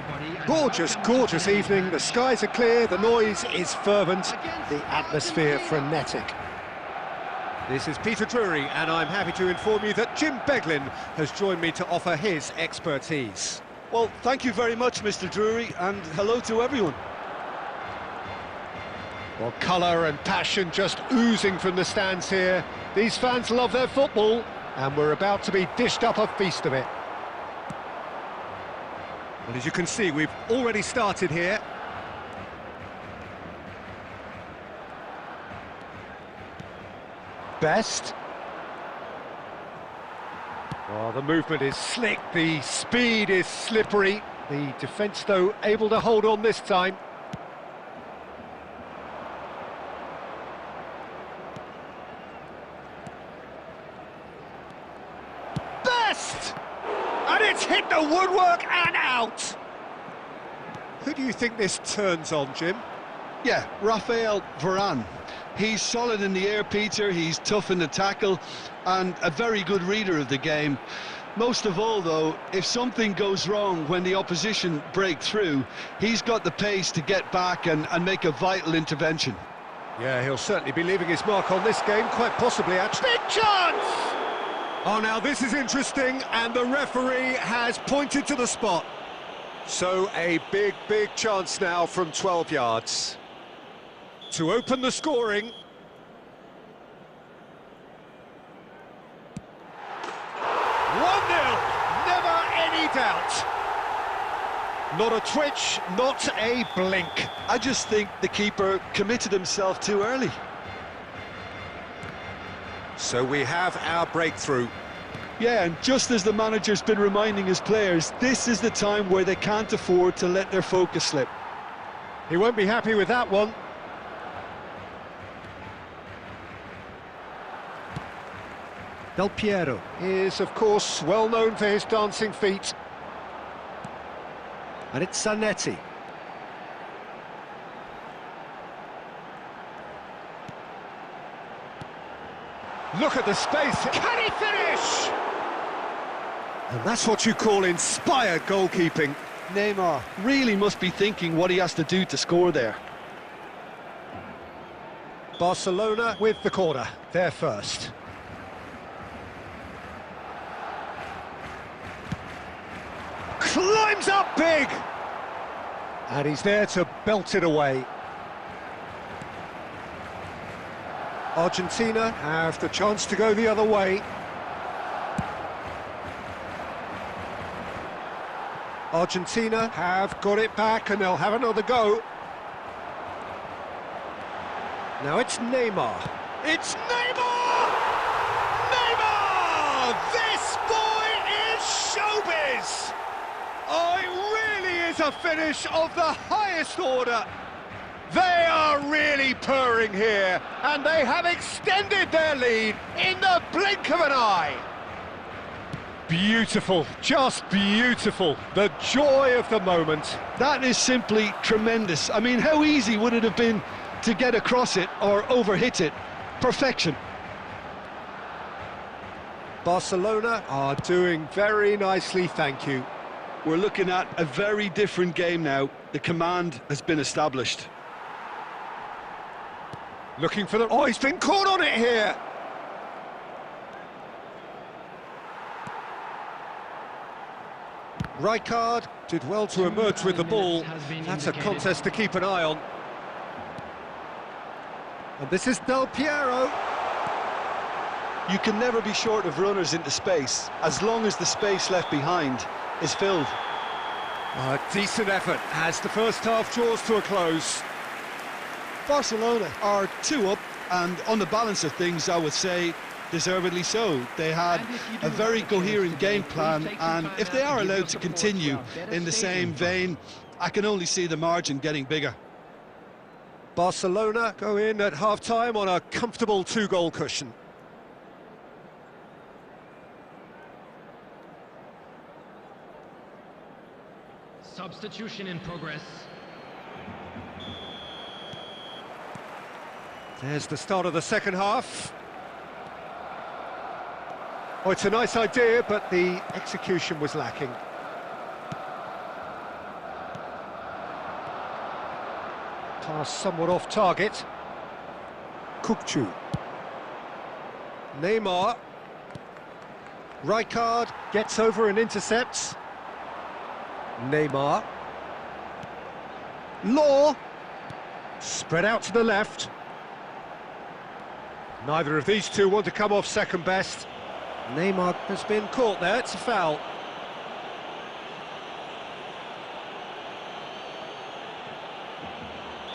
Speaker 1: Gorgeous, gorgeous evening. The skies are clear, the noise is fervent, the atmosphere frenetic. This is Peter Drury and I'm happy to inform you that Jim Beglin has joined me to offer his expertise.
Speaker 2: Well, thank you very much, Mr. Drury, and hello to everyone.
Speaker 1: Well, colour and passion just oozing from the stands here. These fans love their football, and we're about to be dished up a feast of it. Well, as you can see, we've already started here. Best. Oh, the movement is slick, the speed is slippery. The defence, though, able to hold on this time. And it's hit the woodwork and out! Who do you think this turns on, Jim?
Speaker 2: Yeah, Raphael Varane. He's solid in the air, Peter, he's tough in the tackle, and a very good reader of the game. Most of all, though, if something goes wrong when the opposition break through, he's got the pace to get back and make a vital intervention.
Speaker 1: Yeah, he'll certainly be leaving his mark on this game, quite possibly, actually. Big chance! Oh, now this is interesting, and the referee has pointed to the spot. So a big, big chance now from 12 yards. To open the scoring. 1-0, never any doubt. Not a twitch, not a blink.
Speaker 2: I just think the keeper committed himself too early.
Speaker 1: So we have our breakthrough.
Speaker 2: Yeah, and just as the manager's been reminding his players, this is the time where they can't afford to let their focus slip.
Speaker 1: He won't be happy with that one. Del Piero is, of course, well known for his dancing feet. And it's Zanetti. Look at the space. Can he finish? And that's what you call inspired goalkeeping.
Speaker 2: Neymar really must be thinking what he has to do to score there.
Speaker 1: Barcelona with the corner. They're first. Climbs up big! And he's there to belt it away. Argentina have the chance to go the other way. Argentina have got it back and they'll have another go. Now it's Neymar. It's Neymar! Neymar! This boy is showbiz! Oh, it really is a finish of the highest order. They are really purring here, and they have extended their lead in the blink of an eye. Beautiful, just beautiful. The joy of the moment.
Speaker 2: That is simply tremendous. I mean, how easy would it have been to get across it or overhit it? Perfection.
Speaker 1: Barcelona are doing very nicely, thank you.
Speaker 2: We're looking at a very different game now. The command has been established.
Speaker 1: Looking for the... Oh, he's been caught on it here! Rijkaard did well to emerge with the ball. That's a contest to keep an eye on. And this is Del Piero.
Speaker 2: You can never be short of runners into space, as long as the space left behind is filled.
Speaker 1: A decent effort as the first half draws to a close.
Speaker 2: Barcelona are 2 up, and on the balance of things, I would say, deservedly so. They had a very coherent game plan, and if they are allowed to continue in the same vein, I can only see the margin getting bigger.
Speaker 1: Barcelona go in at half-time on a comfortable 2-goal cushion.
Speaker 4: Substitution in progress.
Speaker 1: There's the start of the second half. Oh, it's a nice idea, but the execution was lacking. Pass somewhat off target. Kukçu. Neymar. Rijkaard gets over and intercepts. Neymar. Law. Spread out to the left. Neither of these two want to come off second best. Neymar has been caught there, it's a foul.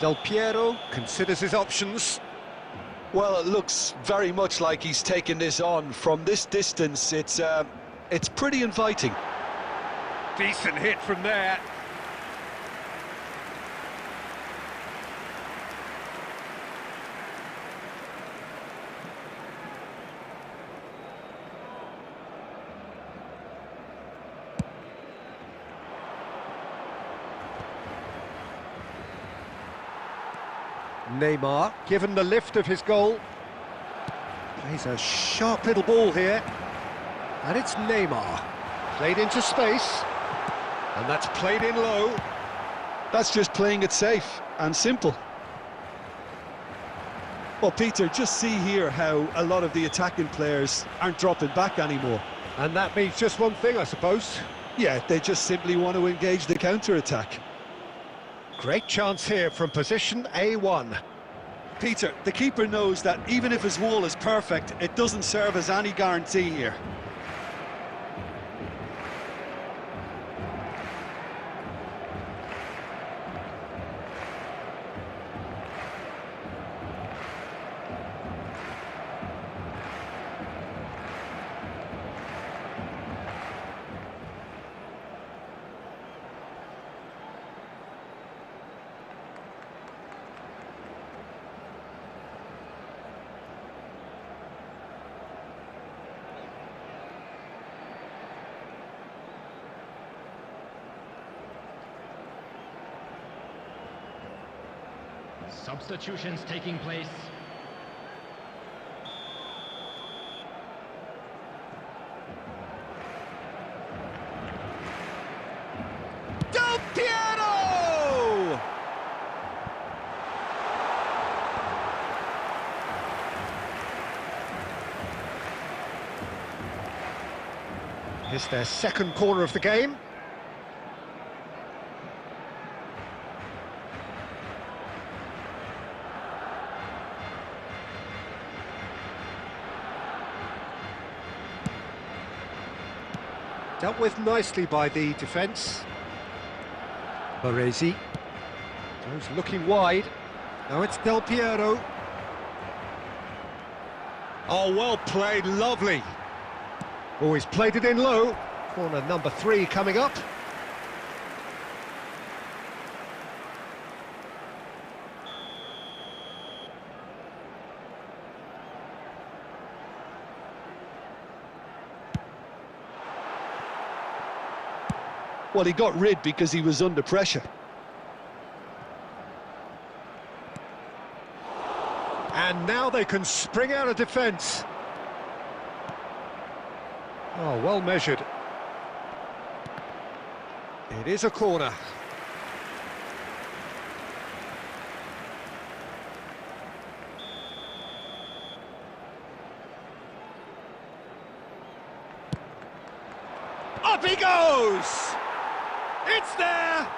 Speaker 1: Del Piero considers his options.
Speaker 2: Well, it looks very much like he's taken this on. From this distance, it's pretty inviting.
Speaker 1: Decent hit from there. Neymar, given the lift of his goal, plays a sharp little ball here, and it's Neymar, played into space, and that's played in low.
Speaker 2: That's just playing it safe and simple. Well, Peter, just see here how a lot of the attacking players aren't dropping back anymore.
Speaker 1: And that means just one thing, I suppose.
Speaker 2: Yeah, they just simply want to engage the counter-attack.
Speaker 1: Great chance here from position A1.
Speaker 2: Peter, the keeper knows that even if his wall is perfect, it doesn't serve as any guarantee here.
Speaker 4: Substitutions taking place.
Speaker 1: Del Piero! Here's their second corner of the game. Dealt with nicely by the defence. Baresi goes looking wide. Now it's Del Piero. Oh, well played, lovely. Oh, he's played it in low. Corner number 3 coming up.
Speaker 2: Well, he got rid because he was under pressure.
Speaker 1: And now they can spring out of defence. Oh, well measured. It is a corner. Up he goes! It's there!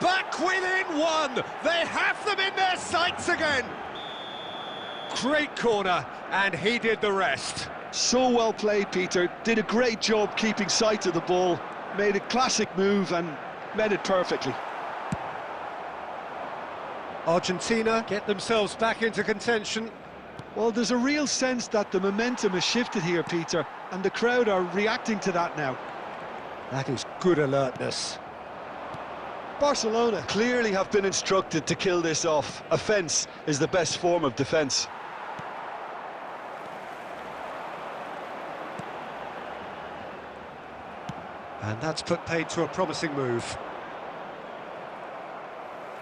Speaker 1: Back within one! They have them in their sights again! Great corner, and he did the rest.
Speaker 2: So well played, Peter. Did a great job keeping sight of the ball. Made a classic move and met it perfectly.
Speaker 1: Argentina get themselves back into contention.
Speaker 2: Well, there's a real sense that the momentum has shifted here, Peter, and the crowd are reacting to that now.
Speaker 1: That is good alertness.
Speaker 2: Barcelona clearly have been instructed to kill this off. Offence is the best form of defence.
Speaker 1: And that's put paid to a promising move.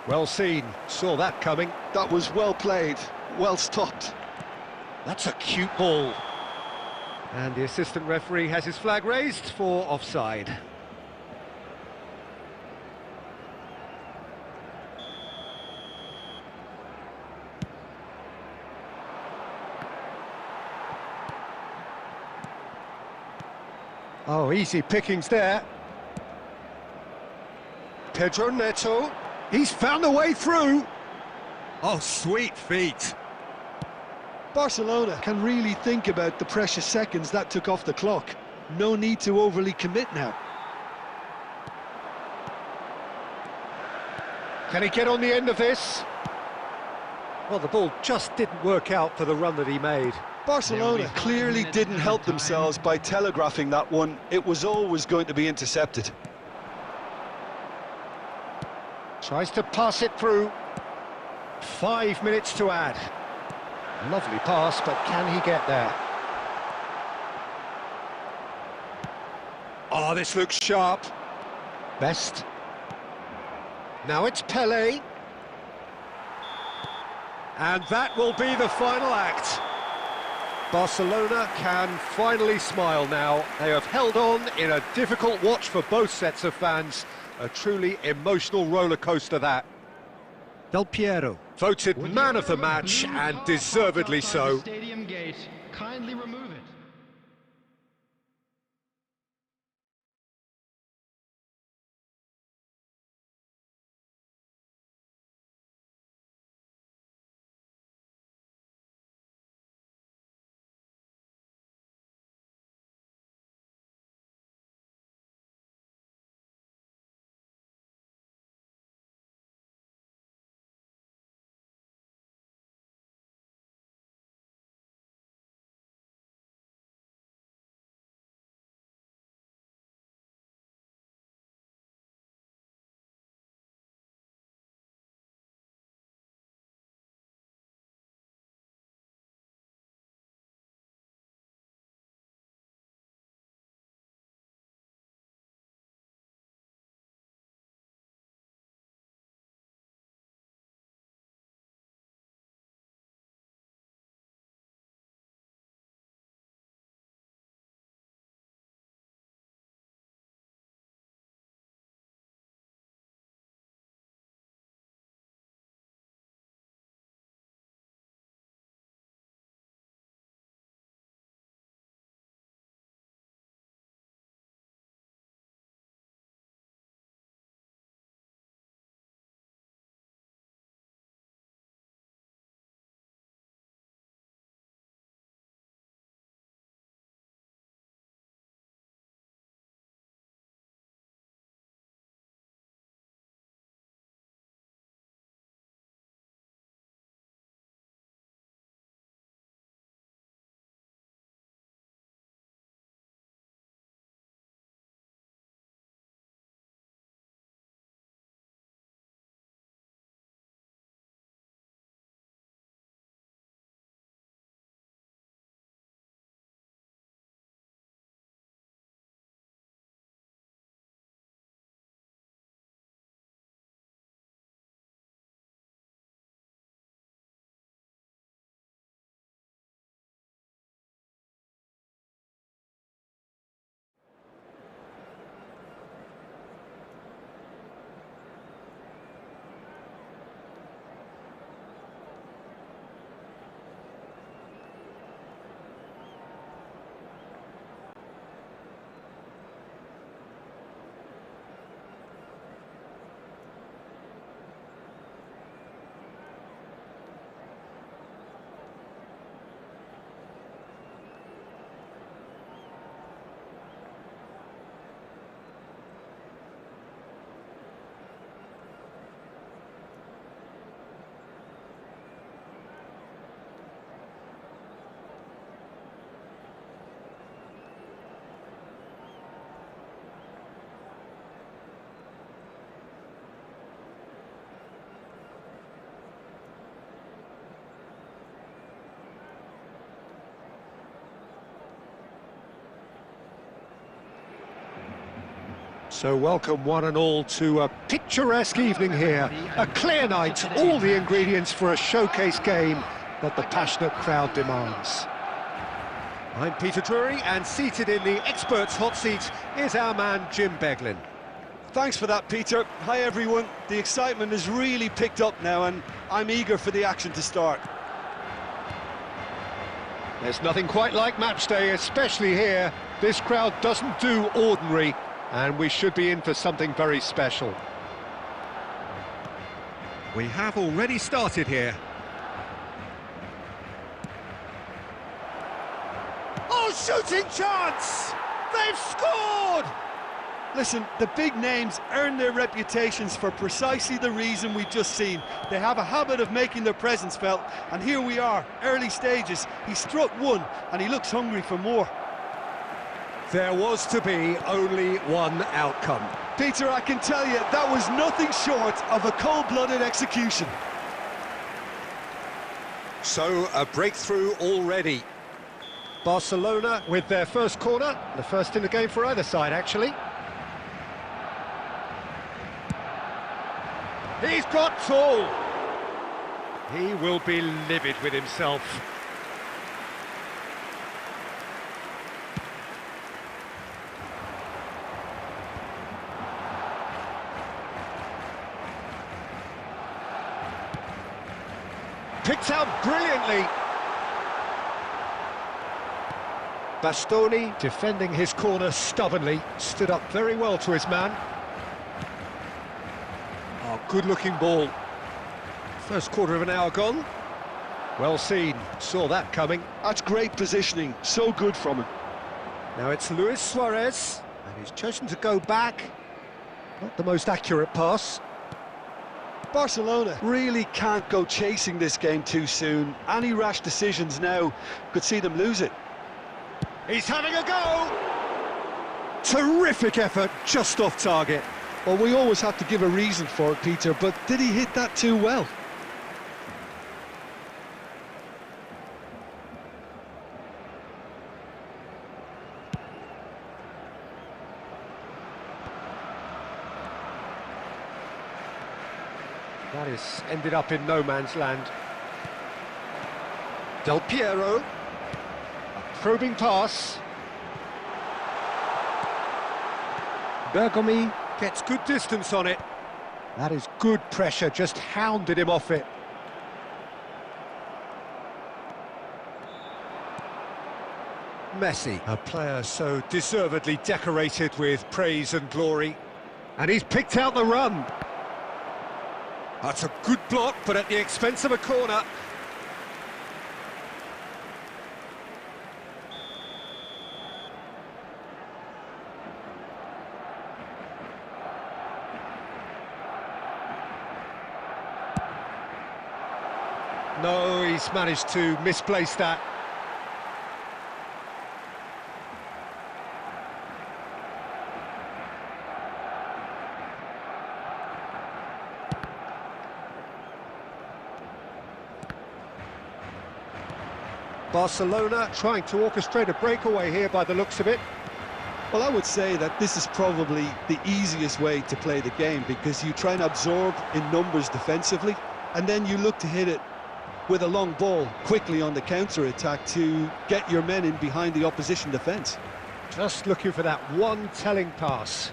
Speaker 1: Well seen, saw that coming.
Speaker 2: That was well played, well stopped.
Speaker 1: That's a cute ball. And the assistant referee has his flag raised for offside. Oh, easy pickings there. Pedro Neto, he's found a way through. Oh, sweet feet.
Speaker 2: Barcelona can really think about the precious seconds that took off the clock. No need to overly commit now.
Speaker 1: Can he get on the end of this? Well, the ball just didn't work out for the run that he made.
Speaker 2: Barcelona clearly didn't help themselves by telegraphing that one. It was always going to be intercepted.
Speaker 1: Tries to pass it through. 5 minutes to add. Lovely pass, but can he get there? Oh, this looks sharp. Best. Now it's Pelé. And that will be the final act. Barcelona can finally smile now. They have held on in a difficult watch for both sets of fans. A truly emotional roller coaster, that. Del Piero, voted man of the match, and deservedly so.
Speaker 4: Stadium gate. Kindly remove it.
Speaker 1: So welcome one and all to a picturesque evening here. A clear night, all the ingredients for a showcase game that the passionate crowd demands. I'm Peter Drury, and seated in the experts' hot seat is our man Jim Beglin.
Speaker 2: Thanks for that, Peter. Hi, everyone. The excitement has really picked up now, and I'm eager for the action to start.
Speaker 1: There's nothing quite like match day, especially here. This crowd doesn't do ordinary, and we should be in for something very special. We have already started here.
Speaker 3: Oh, shooting chance! They've scored!
Speaker 2: Listen, the big names earn their reputations for precisely the reason we've just seen. They have a habit of making their presence felt, and here we are, early stages. He struck one, and he looks hungry for more.
Speaker 1: There was to be only one outcome.
Speaker 2: Peter, I can tell you, that was nothing short of a cold-blooded execution.
Speaker 1: So, a breakthrough already. Barcelona with their first corner, the first in the game for either side, actually. He's got full. He will be livid with himself. Picked out brilliantly. Bastoni, defending his corner stubbornly, stood up very well to his man. Oh, good-looking ball. First quarter of an hour gone. Well seen, saw that coming.
Speaker 2: That's great positioning, so good from him.
Speaker 1: Now it's Luis Suarez, and he's chosen to go back. Not the most accurate pass.
Speaker 2: Barcelona really can't go chasing this game too soon. Any rash decisions now could see them lose it.
Speaker 1: He's having a go! Terrific effort, just off target.
Speaker 2: Well, we always have to give a reason for it, Peter, but did he hit that too well?
Speaker 1: That has ended up in no man's land. Del Piero. A probing pass. Bergomi gets good distance on it. That is good pressure, just hounded him off it. Messi, a player so deservedly decorated with praise and glory. And he's picked out the run. That's a good block, but at the expense of a corner. No, he's managed to misplace that. Barcelona trying to orchestrate a breakaway here by the looks of it.
Speaker 2: Well, I would say that this is probably the easiest way to play the game, because you try and absorb in numbers defensively, and then you look to hit it with a long ball quickly on the counter-attack to get your men in behind the opposition defence.
Speaker 1: Just looking for that one telling pass.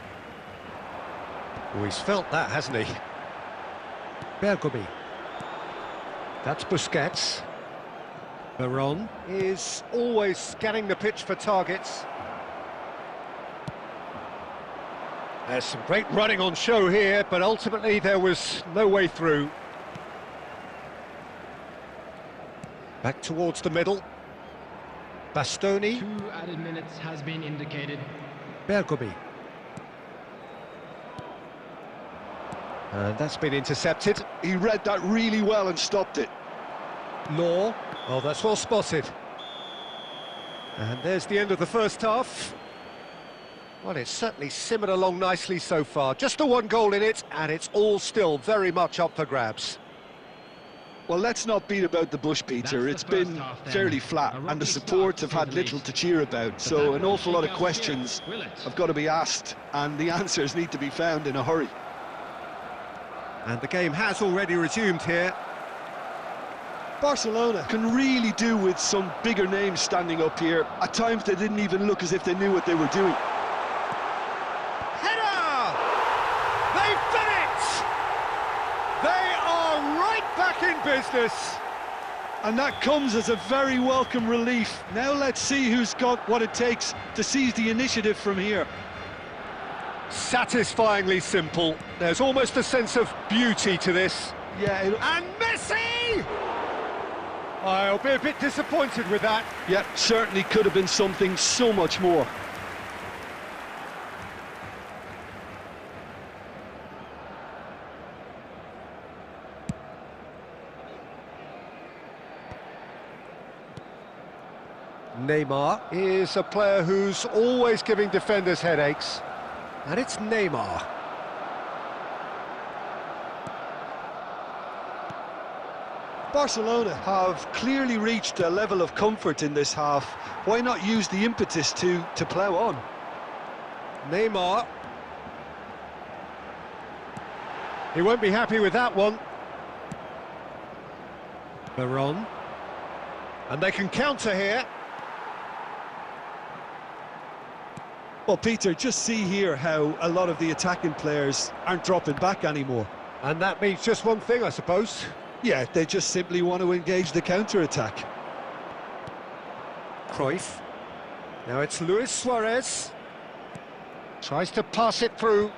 Speaker 1: Oh, he's felt that, hasn't he? Bergomi. That's Busquets. Veron is always scanning the pitch for targets. There's some great running on show here, but ultimately there was no way through. Back towards the middle. Bastoni.
Speaker 4: 2 added minutes has been indicated.
Speaker 1: Bergomi. And that's been intercepted.
Speaker 2: He read that really well and stopped it.
Speaker 1: Law. Oh, that's well spotted. And there's the end of the first half. Well, it's certainly simmered along nicely so far. Just the one goal in it, and it's all still very much up for grabs.
Speaker 2: Well, let's not beat about the bush, Peter. It's been fairly flat, and the support have had little to cheer about. So an awful lot of questions have got to be asked, and the answers need to be found in a hurry.
Speaker 1: And the game has already resumed here.
Speaker 2: Barcelona can really do with some bigger names standing up here. At times they didn't even look as if they knew what they were doing.
Speaker 1: Header! They've done it! They are right back in business.
Speaker 2: And that comes as a very welcome relief. Now let's see who's got what it takes to seize the initiative from here.
Speaker 1: Satisfyingly simple. There's almost a sense of beauty to this.
Speaker 2: Yeah,
Speaker 1: And Messi! I'll be a bit disappointed with that.
Speaker 2: yeah, certainly could have been something so much more.
Speaker 1: Neymar is a player who's always giving defenders headaches. And it's Neymar.
Speaker 2: Barcelona have clearly reached a level of comfort in this half. Why not use the impetus to plough on?
Speaker 1: Neymar. He won't be happy with that one. Veron. And they can counter here.
Speaker 2: Well, Peter, just see here how a lot of the attacking players aren't dropping back anymore.
Speaker 1: And that means just one thing, I suppose.
Speaker 2: Yeah, they just simply want to engage the counter-attack.
Speaker 1: Cruyff. Now it's Luis Suarez. Tries to pass it through.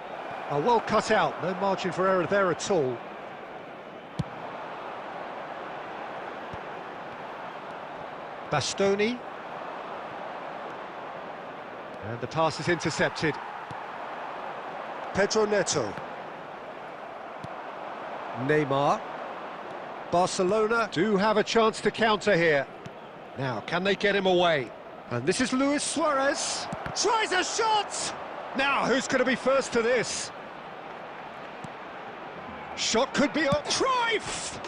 Speaker 1: Oh, well cut out. No margin for error there at all. Bastoni. And the pass is intercepted. Pedro Neto. Neymar. Barcelona do have a chance to counter here. Now, can they get him away? And this is Luis Suarez. Tries a shot! Now, who's going to be first to this? Shot could be on. Cruyff!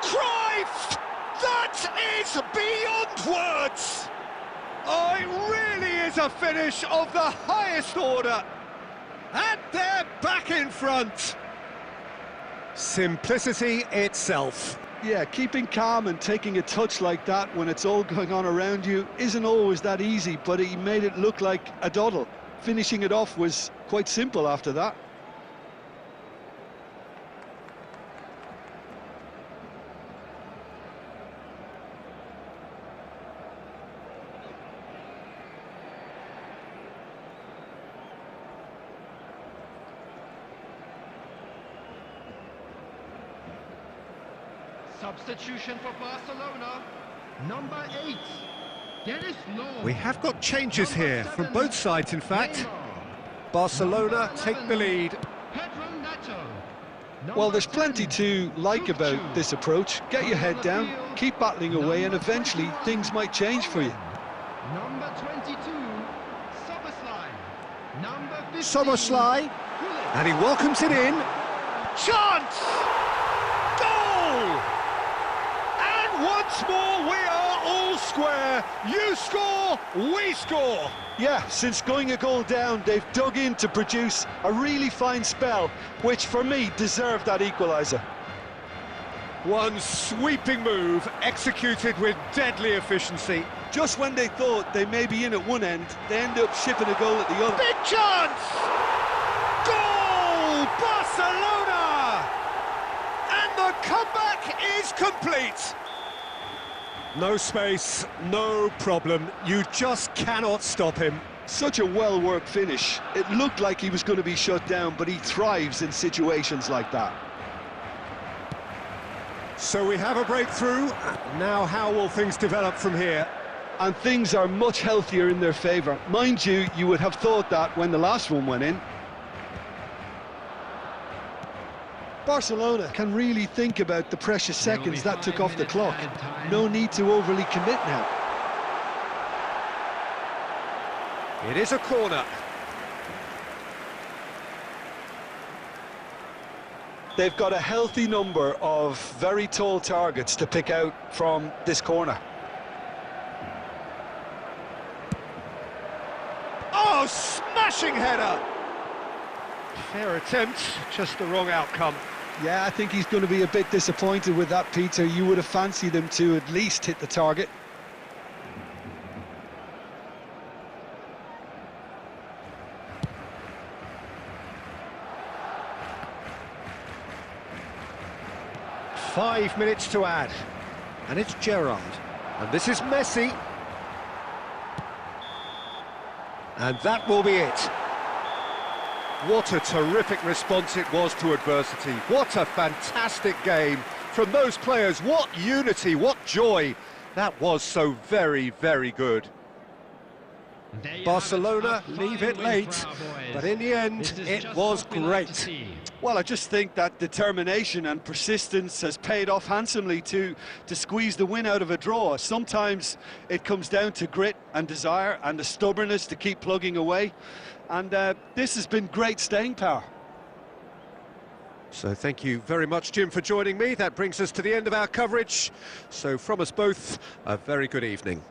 Speaker 1: Cruyff! That is beyond words! Oh, it really is a finish of the highest order. And they're back in front. Simplicity itself.
Speaker 2: Yeah, keeping calm and taking a touch like that when it's all going on around you isn't always that easy, but he made it look like a doddle. Finishing it off was quite simple after that.
Speaker 4: Substitution for Barcelona. Number 8. Dennis Law.
Speaker 1: We have got changes here from both sides, in fact. Barcelona take the lead.
Speaker 4: Pedro Neto.
Speaker 2: Well, there's plenty to like about this approach. Get your head down, keep battling away, and eventually things might change for you.
Speaker 4: Number 22. Soboslai. Number 15.
Speaker 1: Soboslai. And he welcomes it in. Chance! Goal! And once more we are all square. You score, we score.
Speaker 2: Yeah, since going a goal down, they've dug in to produce a really fine spell, which for me deserved that equaliser.
Speaker 1: One sweeping move executed with deadly efficiency.
Speaker 2: Just when they thought they may be in at one end, they end up shipping a goal at the other.
Speaker 1: Big chance! Goal! Barcelona! And the comeback is complete. No space, no problem. You just cannot stop him.
Speaker 2: Such a well-worked finish. It looked like he was going to be shut down, but he thrives in situations like that.
Speaker 1: So we have a breakthrough. Now how will things develop from here?
Speaker 2: And things are much healthier in their favour. Mind you, you would have thought that when the last one went in. Barcelona can really think about the precious seconds that took off the clock. No need to overly commit now.
Speaker 1: It is a corner.
Speaker 2: They've got a healthy number of very tall targets to pick out from this corner.
Speaker 1: Oh, smashing header! Fair attempt, just the wrong outcome.
Speaker 2: Yeah, I think he's going to be a bit disappointed with that, Peter. You would have fancied him to at least hit the target.
Speaker 1: Five minutes to add, and it's Gerrard, and this is Messi, and that will be it. What a terrific response it was to adversity. What a fantastic game from those players. What unity, what joy. That was so very, very good. Barcelona leave it late, but in the end, it was great.
Speaker 2: Well, I just think that determination and persistence has paid off handsomely to squeeze the win out of a draw. Sometimes it comes down to grit and desire and the stubbornness to keep plugging away. And this has been great staying power.
Speaker 1: So thank you very much, Jim, for joining me. That brings us to the end of our coverage. So from us both, a very good evening.